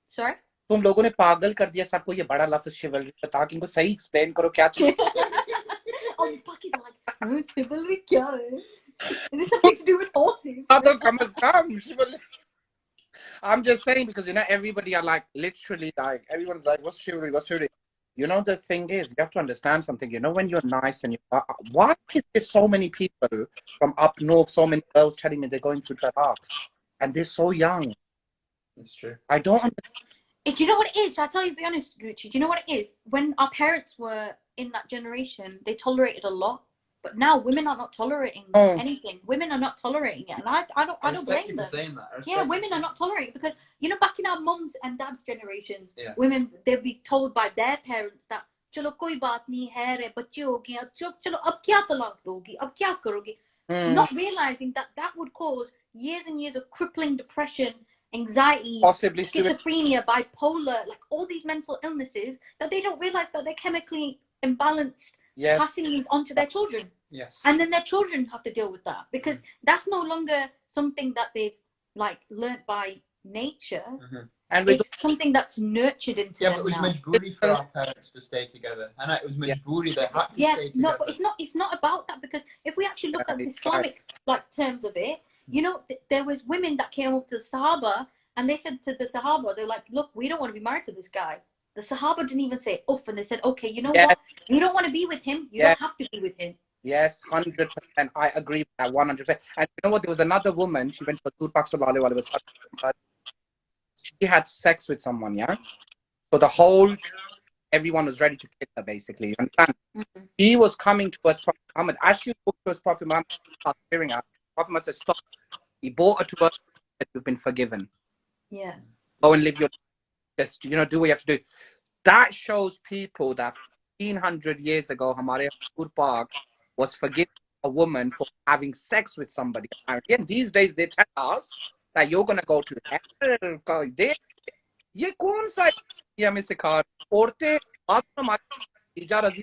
Sorry? तुम लोगों ने पागल कर दिया सबको ये बड़ा लफ्ज शिवलरी बता के इनको सही एक्सप्लेन करो क्या चीज All these packies are like, chivalry क्या है? Is this something to do with horses? I'm just saying because you know everybody are like literally like everyone's like what's chivalry, what's chivalry? You know the thing is you have to understand something. You know when you're nice and why is there so many people from up north, so many girls telling me they're going through talaqs and they're so young? It's true. I don't understand. Do you know what it is? Shall I tell you, be honest, Gucci? Do you know what it is? When our parents were in that generation, they tolerated a lot. But now women are not tolerating anything. Women are not tolerating it. And I don't blame them. Saying that. Yeah, women are not tolerating because, you know, back in our mums and dads' generations, women, they'd be told by their parents that, chalo koi baat nahi hai, re bacche ho gaye, chalo ab kya talaq dogi, ab kya karogi? Not realizing that would cause years and years of crippling depression, anxiety, possibly schizophrenia, bipolar, like all these mental illnesses that they don't realize that they're chemically imbalanced, passing these on to their children. Yes. And then their children have to deal with that because that's no longer something that they've like learnt by nature. And it's something that's nurtured into them. Yeah, but it was majboori for our parents to stay together, and it was majboori they had to stay together. No, but it's not about that because if we actually look at Islamic like terms of it, you know, there was women that came up to the Sahaba and they said to the Sahaba, they're like, look, we don't want to be married to this guy. The Sahaba didn't even say oof, and they said, okay, you know what? You don't want to be with him. You don't have to be with him. Yes, 100%. I agree with that 100%. And you know what? There was another woman. She went to Tur Pak Sallallahu Alaihi Wasallam. She had sex with someone, yeah? So everyone was ready to kill her, basically. And he was coming towards Prophet Muhammad. As she walked towards Prophet Muhammad, started hearing her. Prophet Muhammad said, stop. He brought her to her and you've been forgiven. Yeah. Go and live your just, you know, do what you have to do. That shows people that 1500 years ago, Hamare Tur Pak was forgiving a woman for having sex with somebody. And these days, they tell us that you're going to go to hell. ये कौन सा ये हमें सिखा औरतें आप हमारी तीजा रजी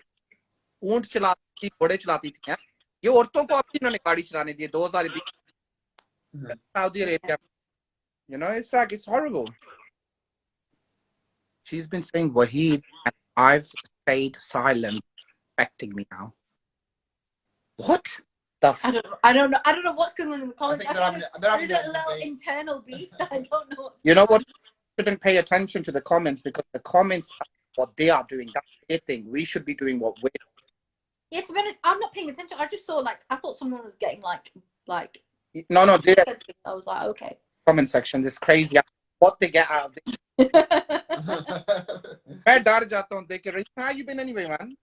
ऊंट चलाती थी घोड़े चलाती थी ये औरतों को अब इन्होंने गाड़ी चलाने दी 2020 Saudi Arabia. You know, it's like it's horrible. She's been saying Wahid and I've stayed silent, affecting me now. What the I don't know what's going on in the comments. There's a little internal beef that I don't know. You know what? Shouldn't pay attention to the comments because the comments are what they are doing. That's their thing. We should be doing what we're doing. Yeah, to be honest, I'm not paying attention. I just saw I thought someone was getting like no, I was like, okay. Comment sections is crazy. What they get out of this. मैं डर जाता हूँ देख के how you been anyway, man?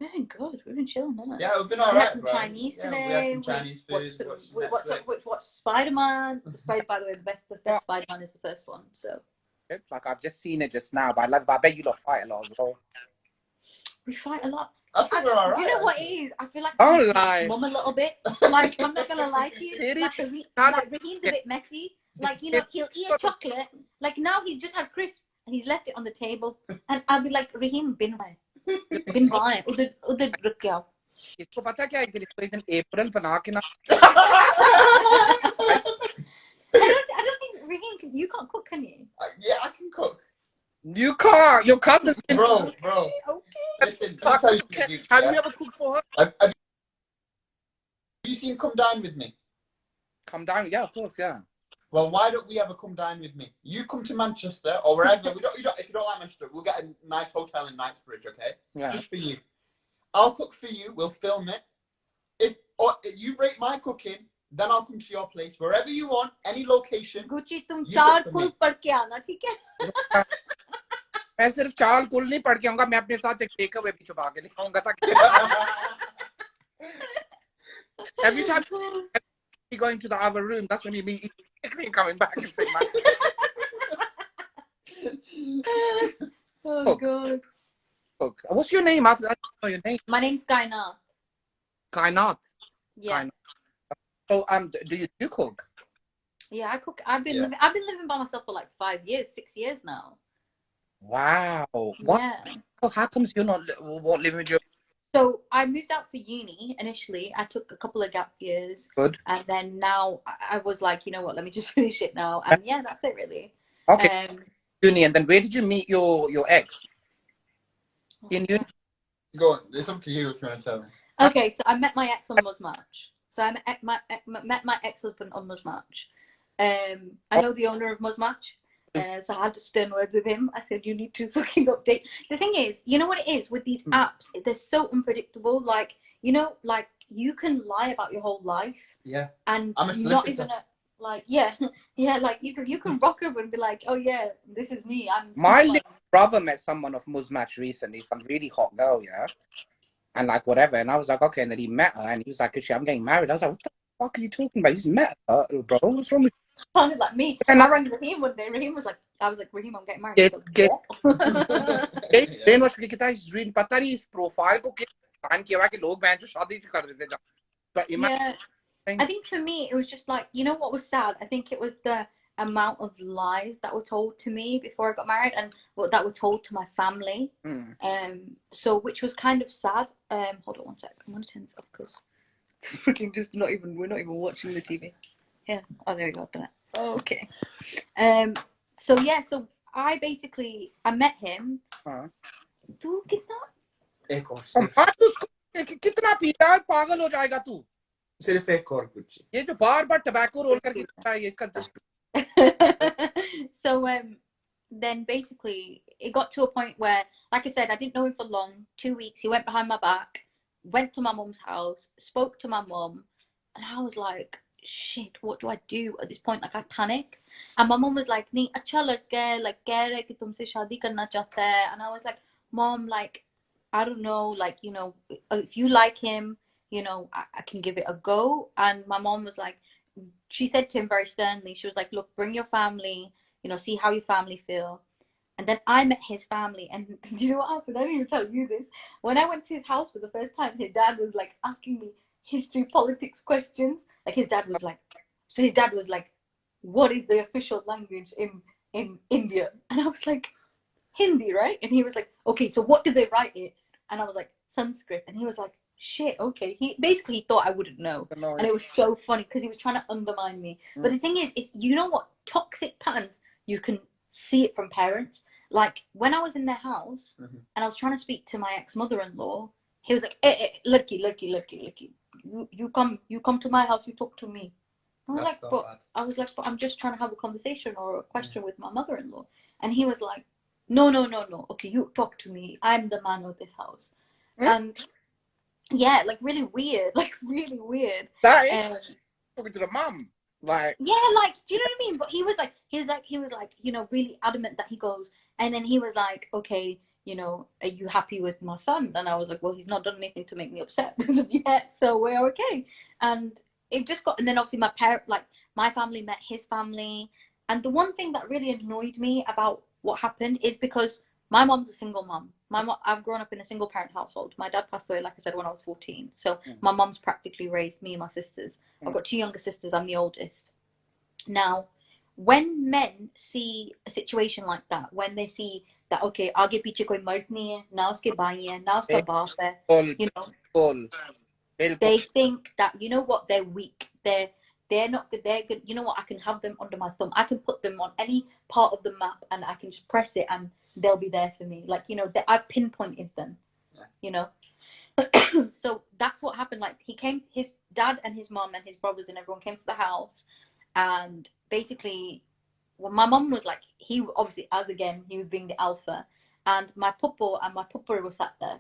We've been good. We've been chilling, haven't we? Yeah, we've been We alright, had some bro. Chinese Yeah, today. we had some Chinese food. We watched Spider-Man. By the way, the best Spider-Man is the first one. So Like I've just seen it just now, but I bet you lot fight a lot as well. we fight a lot. I think we're alright. Do you know what it is? I feel like Don't I'm lie. mum a little bit. Like, I'm not gonna lie to you. Like, Raheem's a bit messy. Like, you know, he'll eat a chocolate. Like, now he's just had crisp and he's left it on the table. And I'll be like, Raheem, bin by. Bin by. Udhar ruk gaya. इसको पता क्या है कि इसको एक दिन अप्रैल बना के ना I don't think Raheem you can't cook, can you? Yeah, I can cook. You can't. Your cousin. Bro. Okay. Listen, let me tell you something, Have yeah? you ever cooked for her? Have you seen Come Dine With Me? Come down. Yeah, of course. Yeah. Well, why don't we ever come dine with me? You come to Manchester or wherever. If you don't like Manchester, we'll get a nice hotel in Knightsbridge, okay? Yeah. Just for you. I'll cook for you. We'll film it. If you rate my cooking, then I'll come to your place wherever you want, any location. Gucci, तुम You चार cook for कुल me. पढ़ के आना, ठीक है? मैं सिर्फ चार कुल नहीं पढ़ के आऊंगा मैं अपने साथ एक टेक अवे भी छुपा के ले आऊंगा ताकि every time you go into the other room, that's when you meet me coming back and say, man. Oh God. Look, what's your name? I don't know your name. My name's Kainat. Kainat. Yeah. Kainat. So do you cook? Yeah, I cook. I've been living by myself for like 6 years now. Wow. What? Yeah. Oh, how comes you're not living with your? So I moved out for uni initially. I took a couple of gap years. Good. And then now I was like, you know what? Let me just finish it now. And yeah, that's it really. Okay. Uni, and then where did you meet your ex? In uni. Go on. It's up to you if you want to tell me. Okay, so I met my ex on Muzmatch. So I met my ex-husband on Muzmatch. I know the owner of Muzmatch. So I had to stern words with him. I said, you need to fucking update. The thing is, you know what it is with these apps? They're so unpredictable. Like, you know, like you can lie about your whole life. Yeah. And I'm a solicitor. not even like, yeah, like you can rock up and be like, oh yeah, this is me. My little brother met someone off Muzmatch recently, some really hot girl, yeah. And like whatever. And I was like, okay, and then he met her and he was like, I'm getting married. I was like, what the fuck are you talking about? He's met her, bro. What's wrong with you? Sounded like me. And I rang Raheem one day. Raheem was like, I was like, Raheem, I'm getting married. He's really पता नहीं इस profile को किसान किया हुआ कि लोग मैं जो शादी कर देते हैं. But yeah, I think for me it was just like, you know what was sad? I think it was the amount of lies that were told to me before I got married and that were told to my family. So which was kind of sad. Hold on one sec. I'm gonna turn this off because freaking we're not even watching the TV. Yeah. Oh, there we go. I've done it. Oh, okay. So yeah. So I met him. तू कितना? एक और. कितना पीता है पागल हो जाएगा तू. सिर्फ एक और कुछ. ये जो बार-बार टबैको रोल करके पीता है ये इसका. So then basically it got to a point where, like I said, I didn't know him for long. 2 weeks. He went behind my back, went to my mum's house, spoke to my mum, and I was like, shit, what do I do at this point? Like I panicked, and my mum was like, "नहीं अच्छा लड़का है, like कह रहे कि तुमसे शादी करना चाहता है," and I was like, "Mom, like I don't know, like you know, if you like him, you know, I can give it a go." And my mom was like, she said to him very sternly, she was like, "Look, bring your family, you know, see how your family feel." And then I met his family, and do you know what happened? I didn't even tell you this. When I went to his house for the first time, his dad was like asking me history, politics questions. Like his dad was like, "What is the official language in India?" And I was like, "Hindi, right?" And he was like, "Okay, so what do they write it?" And I was like, "Sanskrit." And he was like, "Shit, okay." He basically thought I wouldn't know, and it was so funny because he was trying to undermine me. But the thing is you know what? Toxic patterns, you can see it from parents. Like when I was in their house and I was trying to speak to my ex-mother-in-law, he was like, "Lurky, you come to my house, you talk to me." I was like, but I'm just trying to have a conversation or a question with my mother-in-law. And he was like, no. Okay, you talk to me. I'm the man of this house. And yeah, like really weird. That is talking to the mum. Like yeah, like do you know what I mean? But he was like, you know, really adamant that he goes. And then he was like, okay, you know, are you happy with my son? And I was like, well, he's not done anything to make me upset yet, so we're okay. And it just got, and then obviously my family met his family. And the one thing that really annoyed me about what happened is because my mom's a single mom. I've grown up in a single parent household. My dad passed away, like I said, when I was 14. So my mom's practically raised me and my sisters. I've got 2 younger sisters. I'm the oldest. Now, when men see a situation like that, when they see that, okay, आगे पीछे कोई मर्द नहीं है, ना उसके भाई है, ना उसका बाप है, you know, they think that, you know what, they're weak. They're not good. They're good. You know what? I can have them under my thumb. I can put them on any part of the map, and I can just press it, and they'll be there for me. Like, you know, I pinpointed them. You know. So that's what happened. Like, his dad and his mom and his brothers and everyone came to the house, and basically, well, my mom was like, he obviously, as again, he was being the alpha, and my puppo and my puppa were sat there,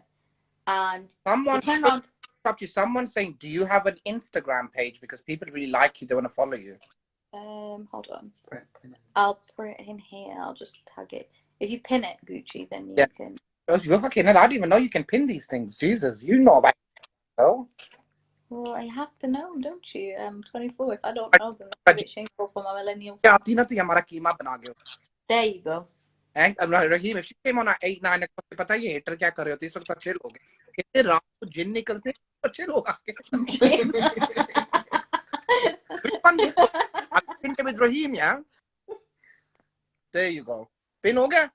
and someone saying, do you have an Instagram page, because people really like you, they want to follow you? Hold on, I'll put it in here. I'll just tag it. If you pin it, Gucci, then you can. Oh, you're fucking hell, I didn't even know you can pin these things. Jesus, you know about it. Oh. Well, I have to know, don't you? I'm 24. If I don't know, then that's a bit shameful for my millennial. There you go. And Rahim, if she came on at 8, 9 o'clock, पता है ये hater क्या कर रहे होते हैं, इस वक्त chill हो गए. कितने रात को जिन निकलते हैं, तो chill होगा. Which one is it? I'm pinned with Rahim, yeah? There you go. Pin हो गया?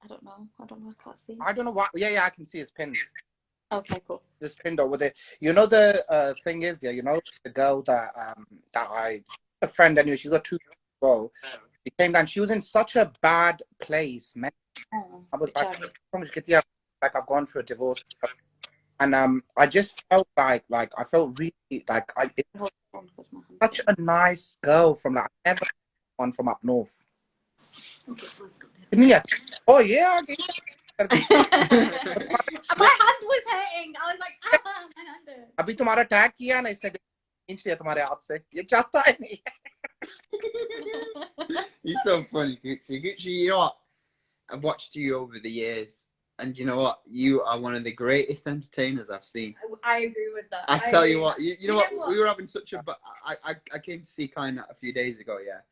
I don't know. I can't see. I don't know what. Yeah, I can see his pin. Okay, cool. This pinned over there. You know the thing is, you know the girl that a friend anyway. She's got 2 years ago. She came down. She was in such a bad place, man. I was like I've gone through a divorce, and I just felt like I felt really like such a nice girl from like I never one from up north. Oh yeah. My hand was hurting. I was like, my hand. अभी तुम्हारा tag किया ना इसने खींच लिया तुम्हारे हाथ से. ये चाहता है नहीं. You're so funny, Gucci. Gucci, you know what? I've watched you over the years, and you know what? You are one of the greatest entertainers I've seen. I agree with that. I tell you what, you know what? We were having such a. I came to see Kainat a few days ago, yeah.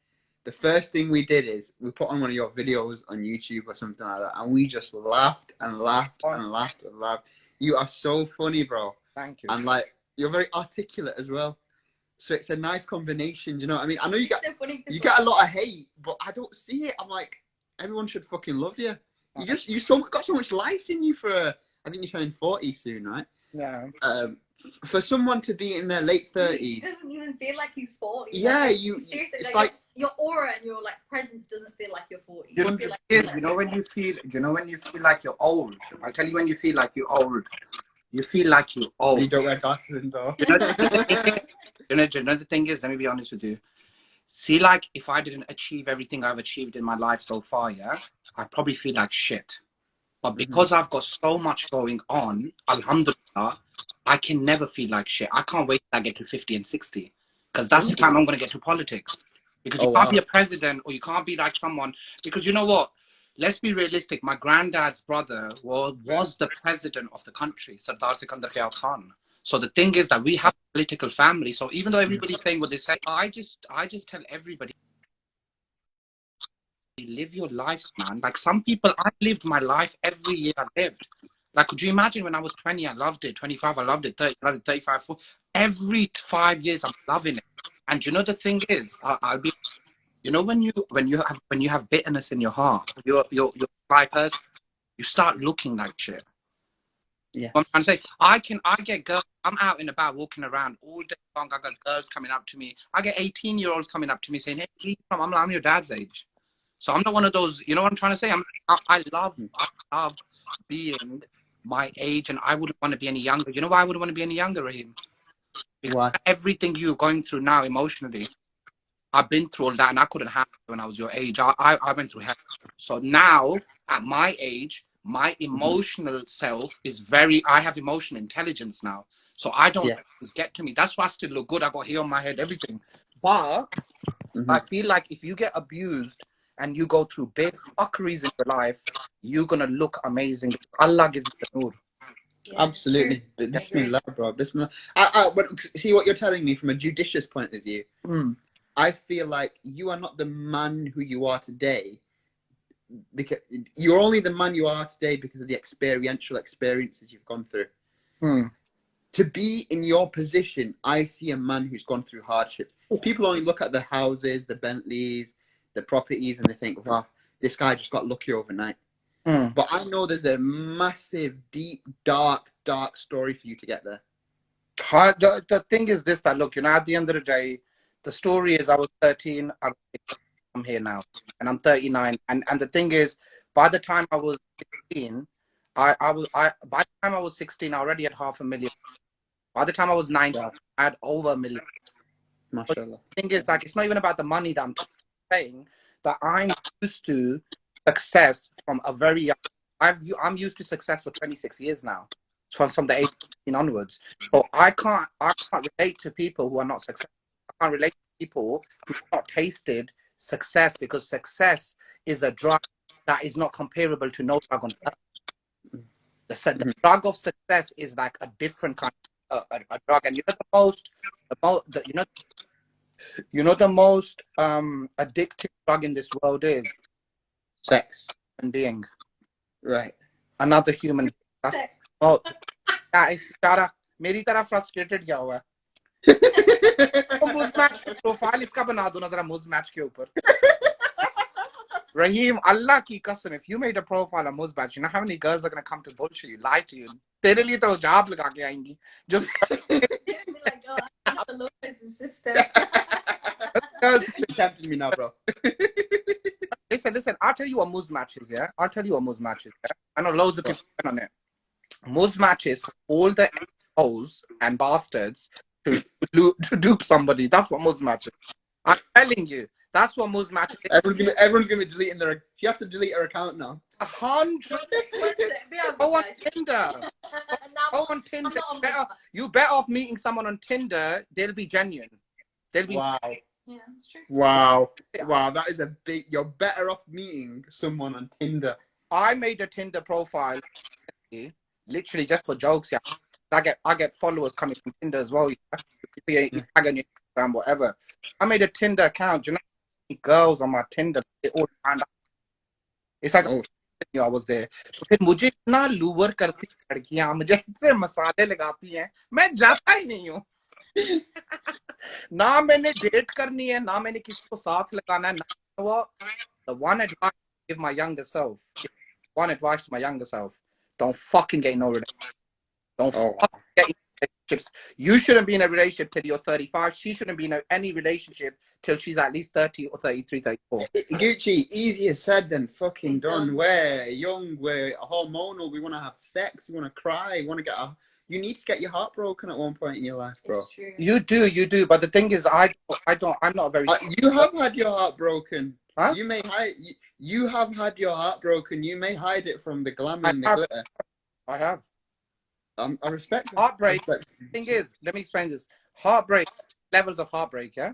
The first thing we did is we put on one of your videos on YouTube or something like that, and we just laughed and laughed and laughed and laughed. You are so funny, bro. Thank you. And like, you're very articulate as well. So it's a nice combination, you know what I mean? I know you get a lot of hate, but I don't see it. I'm like, everyone should fucking love you. You got so much life in you I think you're turning 40 soon, right? Yeah. For someone to be in their late 30s. He doesn't even feel like he's 40. Yeah, seriously, it's like your aura and your like presence doesn't feel like you're 40. You know when you feel like you're old. I'll tell you when you feel like you're old. You feel like you're old. You don't wear glasses though. You know the thing is, let me be honest with you. See, like if I didn't achieve everything I've achieved in my life so far, yeah, I'd probably feel like shit. But because I've got so much going on, alhamdulillah, I can never feel like shit. I can't wait till I get to 50 and 60. Because that's the time I'm going to get to politics. Because you can't be a president or you can't be like someone. Because you know what? Let's be realistic. My granddad's brother was the president of the country, Sardar Sikandar Khan. So the thing is that we have a political family. So even though everybody's saying what they say, I just tell everybody, live your lives, man. Like some people, I lived my life every year I lived. Like, could you imagine when I was 20, I loved it. 25, I loved it. 30, I loved it. 35, 40. Every 5 years, I'm loving it. And you know the thing is, I'll be. You know when you have bitterness in your heart, you're a shy person. You start looking like shit. Yeah. I'm trying to say, I get girls. I'm out and about walking around all day long. I got girls coming up to me. I get 18-year-olds coming up to me saying, "Hey, I'm your dad's age." So I'm not one of those. You know what I'm trying to say? I love being my age, and I wouldn't want to be any younger. You know why I wouldn't want to be any younger, Raheem? Because why? Everything you're going through now emotionally, I've been through all that, and I couldn't handle it when I was your age. I went through hell. So now, at my age, my emotional self is I have emotional intelligence now. So I don't let things get to me. That's why I still look good. I got hair on my head, everything. But I feel like if you get abused and you go through big fuckeries in your life, you're gonna look amazing. Allah gives you the nur. Yeah, Absolutely. But Bismillah, bro. Bismillah. But see what you're telling me from a judicious point of view. I feel like you are not the man who you are today, because you're only the man you are today because of the experiential experiences you've gone through. To be in your position, I see a man who's gone through hardship. People only look at the houses, the Bentleys, the properties, and they think, wow, this guy just got lucky overnight. But I know there's a massive, deep, dark story for you to get there. The thing is this, that look, at the end of the day, the story is I was 13, I'm here now, and I'm 39. And the thing is, by the time I was 16, by the time I was 16, I already had 500,000. By the time I was 19, I had over 1 million. MashaAllah. The thing is, like, it's not even about the money that I'm saying, that I'm used to success from a very young. I'm used to success for 26 years now, from the age of 18 onwards. So I can't relate to people who are not successful. I can't relate to people who have not tasted success, because success is a drug that is not comparable to no drug on earth. The drug of success is like a different kind of a drug, and the most addictive drug in this world is sex. Human being, right? Another human. That's बेचारा मेरी तरह frustrated क्या हुआ है? तो मुझ match profile इसका बना दो ना जरा मुझ मैच के ऊपर. Raheem, Allah ki qasam, if you made a profile on Muzbatch, you know how many girls are going to come to bullshit you, lie to you? तेरे लिए तो job लगा के आएंगी. Just like, oh, I'm the Lopez's sister. Girls tempting me now, bro. Listen, I'll tell you what Muzmatch is, yeah? I'll tell you what Muzmatch is, yeah? I know loads of people on it. Muzmatch is for all the assholes and bastards to dupe somebody. That's what Muzmatch is. I'm telling you. That's what Muzmatch is. Everyone's gonna be deleting their. You have to delete her account now. 100. Go on Tinder. Go on Tinder. You better off meeting someone on Tinder. They'll be genuine. They'll be. Wow. Yeah, that's true. Wow. Wow. That is a big. You're better off meeting someone on Tinder. I made a Tinder profile, literally just for jokes. Yeah, I get followers coming from Tinder as well. Yeah, tag on your Instagram, whatever. I made a Tinder account. You know, girls on my Tinder, they all found out. It's like I was there. तो फिर मुझे इतना Louvre करती लड़कियां, मुझे इतने मसाले लगाती हैं, मैं जाता ही नहीं हूँ. ना मैंने डेट करनी है, ना मैंने किसी को साथ लगाना है. ना the one advice I give my younger self. One advice to my younger self: don't fucking get in a relationship. Don't fucking get in relationships. You shouldn't be in a relationship till you're 35. She shouldn't be in any relationship till she's at least 30 or 33, 34. Gucci, easier said than fucking done. We're young, we're hormonal, we want to have sex, we want to cry, we want to get a... You need to get your heart broken at one point in your life, bro. You do. But the thing is, I'm not very... you have had your heart broken. Huh? You may hide... You have had your heart broken. You may hide it from the glamour and the glitter. I have. I respect that. Heartbreak. The thing is, let me explain this. Heartbreak, levels of heartbreak, yeah?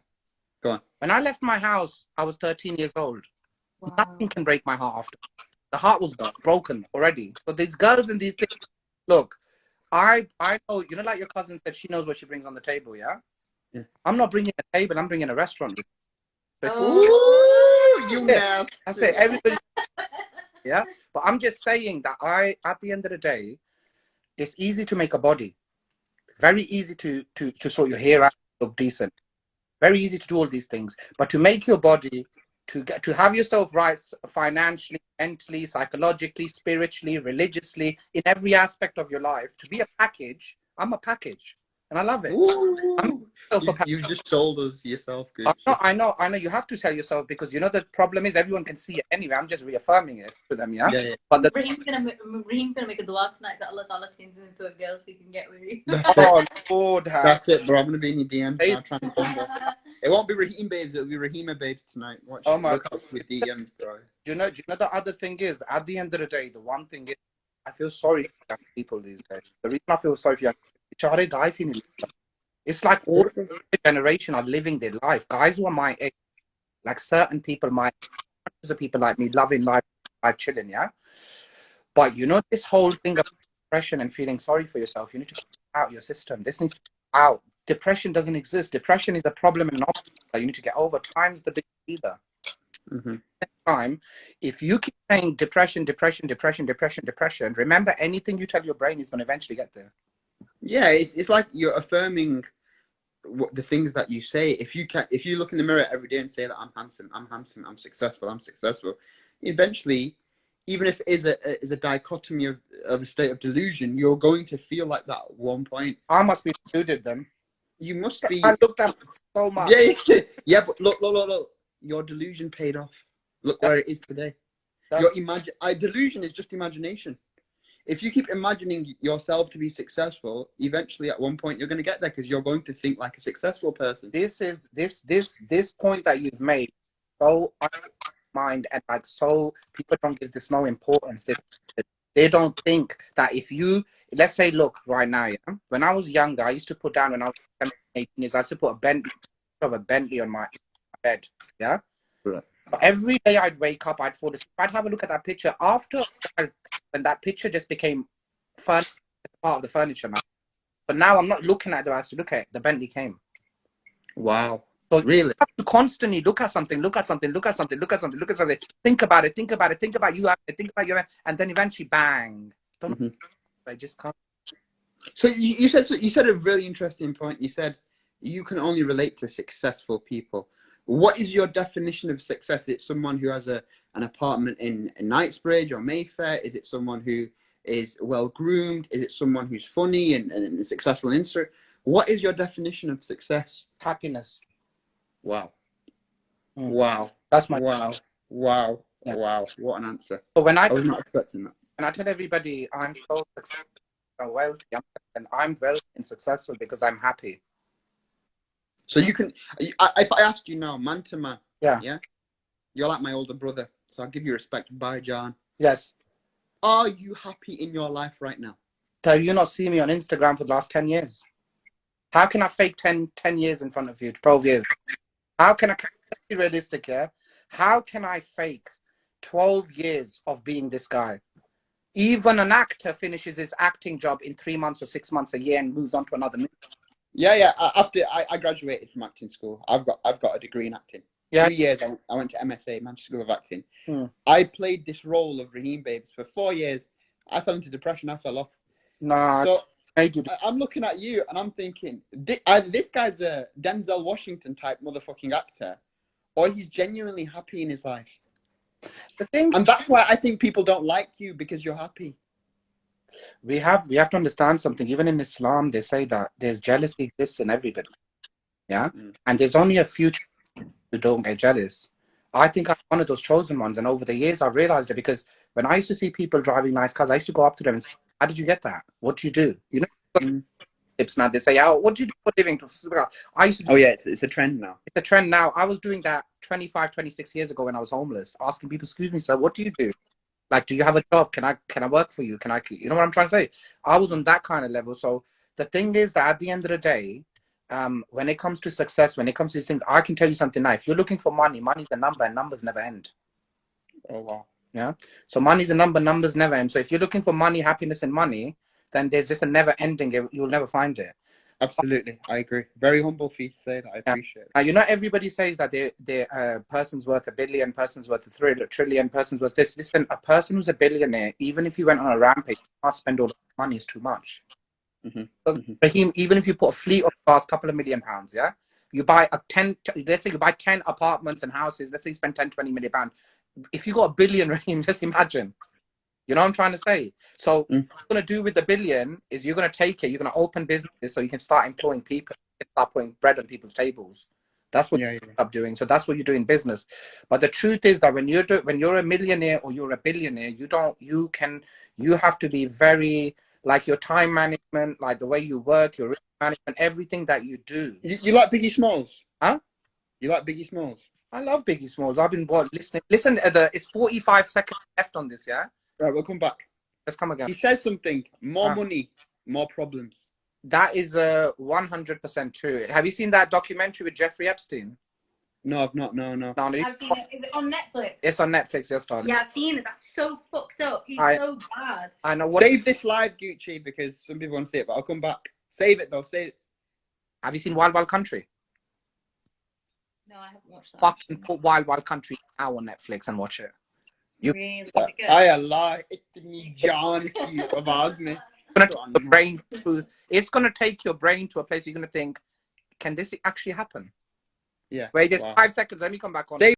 Go on. When I left my house, I was 13 years old. Wow. Nothing can break my heart after. The heart was broken already. So these girls and these things, look, I know, you know, like your cousin said, she knows what she brings on the table, yeah? I'm not bringing a table, I'm bringing a restaurant. You know. I say everybody, yeah? But I'm just saying that at the end of the day, it's easy to make a body. Very easy to sort your hair out, look decent. Very easy to do all these things. But to make your body, to have yourself right financially, mentally, psychologically, spiritually, religiously, in every aspect of your life, to be a package, I'm a package. And I love it. You've just sold us yourself, good. I know. You have to sell yourself because you know the problem is everyone can see it anyway. I'm just reaffirming it to them, yeah. But Raheem's gonna make a dua tonight that Allah Ta'ala changes him into a girl so he can get with you. Lord, that's it, bro. I'm gonna be in your DMs now trying to find it. It won't be Raheem babes. It'll be Raheema babes tonight. Watch. Look out for DMs, bro. Do you know the other thing is, at the end of the day, the one thing is, I feel sorry for young people these days. The reason I feel sorry for young people, it's like all the generation are living their life. Guys who are my age, like certain people my age, hundreds of people like me loving life chilling, yeah. But you know, this whole thing of depression and feeling sorry for yourself, you need to keep it out your system. This needs to be out. Depression doesn't exist. Depression is a problem and not that you need to get over. Time's the biggest healer. Time, if you keep saying depression, remember anything you tell your brain is going to eventually get there. Yeah, it's like you're affirming what the things that you say. If you look in the mirror every day and say that I'm handsome, I'm successful, eventually, even if it is a dichotomy of a state of delusion, you're going to feel like that at one point. I must be deluded then. You must be. I looked at so much. Yeah, but look. Your delusion paid off. Look where it is today. Your delusion is just imagination. If you keep imagining yourself to be successful, eventually at one point you're going to get there because you're going to think like a successful person. This point that you've made, so mind and like so people don't give this no importance. They don't think that if you, let's say, look right now, yeah, when I was younger, I used to put down when I was 17, 18 years, I used to put a Bentley on my bed, yeah. Right. Every day I'd wake up, I'd fall asleep, I'd have a look at that picture. After when that picture just became part of the furniture now. But now I'm not looking at it as to look at it. The Bentley came. Wow. So really? You have to constantly look at something, think about it, think about you, think about your, and then eventually bang. I just can't. So you said a really interesting point. You said you can only relate to successful people. What is your definition of success? Is it someone who has an apartment in Knightsbridge or Mayfair? Is it someone who is well groomed? Is it someone who's funny and successful in Instagram? What is your definition of success? Happiness. Wow. Wow. That's my wow. What an answer. So when I was not expecting that. When I tell everybody I'm so successful and wealthy, I'm wealthy and successful because I'm happy. So you can, if I asked you now, man to man, yeah, you're like my older brother, so I'll give you respect. Bye, John. Yes. Are you happy in your life right now? Have you not seen me on Instagram for the last 10 years? How can I fake 10 years in front of you, 12 years? How can I be realistic here? How can I fake 12 years of being this guy? Even an actor finishes his acting job in 3 months or 6 months, a year, and moves on to another movie. Yeah. After I graduated from acting school, I've got a degree in acting. Yeah. 3 years I went to MSA, Manchester School of Acting. I played this role of Raheem Babes for 4 years. I fell into depression. I fell off. Nah. So I'm looking at you and I'm thinking, either this guy's a Denzel Washington type motherfucking actor, or he's genuinely happy in his life. And that's why I think people don't like you, because you're happy. We have to understand something. Even in Islam, they say that there's jealousy exists in everybody. Yeah. And there's only a few who don't get jealous. I think I'm one of those chosen ones. And over the years, I've realized it, because when I used to see people driving nice cars, I used to go up to them and say, how did you get that? What do you do? You know, tips now. They say, oh, what do you do for a living? I used to It's a trend now. It's a trend now. I was doing that 25, 26 years ago when I was homeless, asking people, excuse me, sir, what do you do? Like, do you have a job? Can I work for you? You know what I'm trying to say? I was on that kind of level. So the thing is that at the end of the day, when it comes to success, when it comes to these things, I can tell you something now. If you're looking for money, money's a number and numbers never end. Oh, wow. Yeah. So money's a number, numbers never end. So if you're looking for money, happiness and money, then there's just a never ending. You'll never find it. Absolutely. I agree. Very humble for you to say that. I appreciate it. Now, you know, everybody says that the person's worth $1 billion, person's worth $1 trillion, person's worth this. Listen, a person who's a billionaire, even if you went on a rampage, you can't spend all the money, is too much. Raheem, even if you put a fleet of cars, couple of £1 million, yeah, you buy let's say you buy 10 apartments and houses, let's say you spend 10, 20 million pounds. If you got $1 billion, Raheem, just imagine. You know what I'm trying to say? So what you're going to do with the $1 billion is you're going to take it, you're going to open businesses so you can start employing people, start putting bread on people's tables. That's what you end up doing. So that's what you do in business. But the truth is that when you're a millionaire or you're a billionaire, you have to be very, like, your time management, like the way you work, your risk management, everything that you do. You like Biggie Smalls? Huh? You like Biggie Smalls? I love Biggie Smalls. I've been listening. Listen, it's 45 seconds left on this, yeah? Right, we'll come back. Let's come again. He said something, more money, more problems. That is 100% true. Have you seen that documentary with Jeffrey Epstein? No, I've not. No. No, I've seen it. Is it on Netflix? it's on Netflix. Yes, darling. Yeah, I've seen it. That's so fucked up. He's so bad. I know what. Save this live, Gucci, because some people want to see it, but I'll come back. Save it though. Save it. Have you seen Wild Wild Country? No, I haven't watched that. Fucking put Wild Wild Country now on Netflix and watch it. Really? Is it good? I lie. It's John of Osme. It's gonna take your brain to a place you're gonna think, can this actually happen? Yeah. Wait, there's Wow. 5 seconds. Let me come back on. Save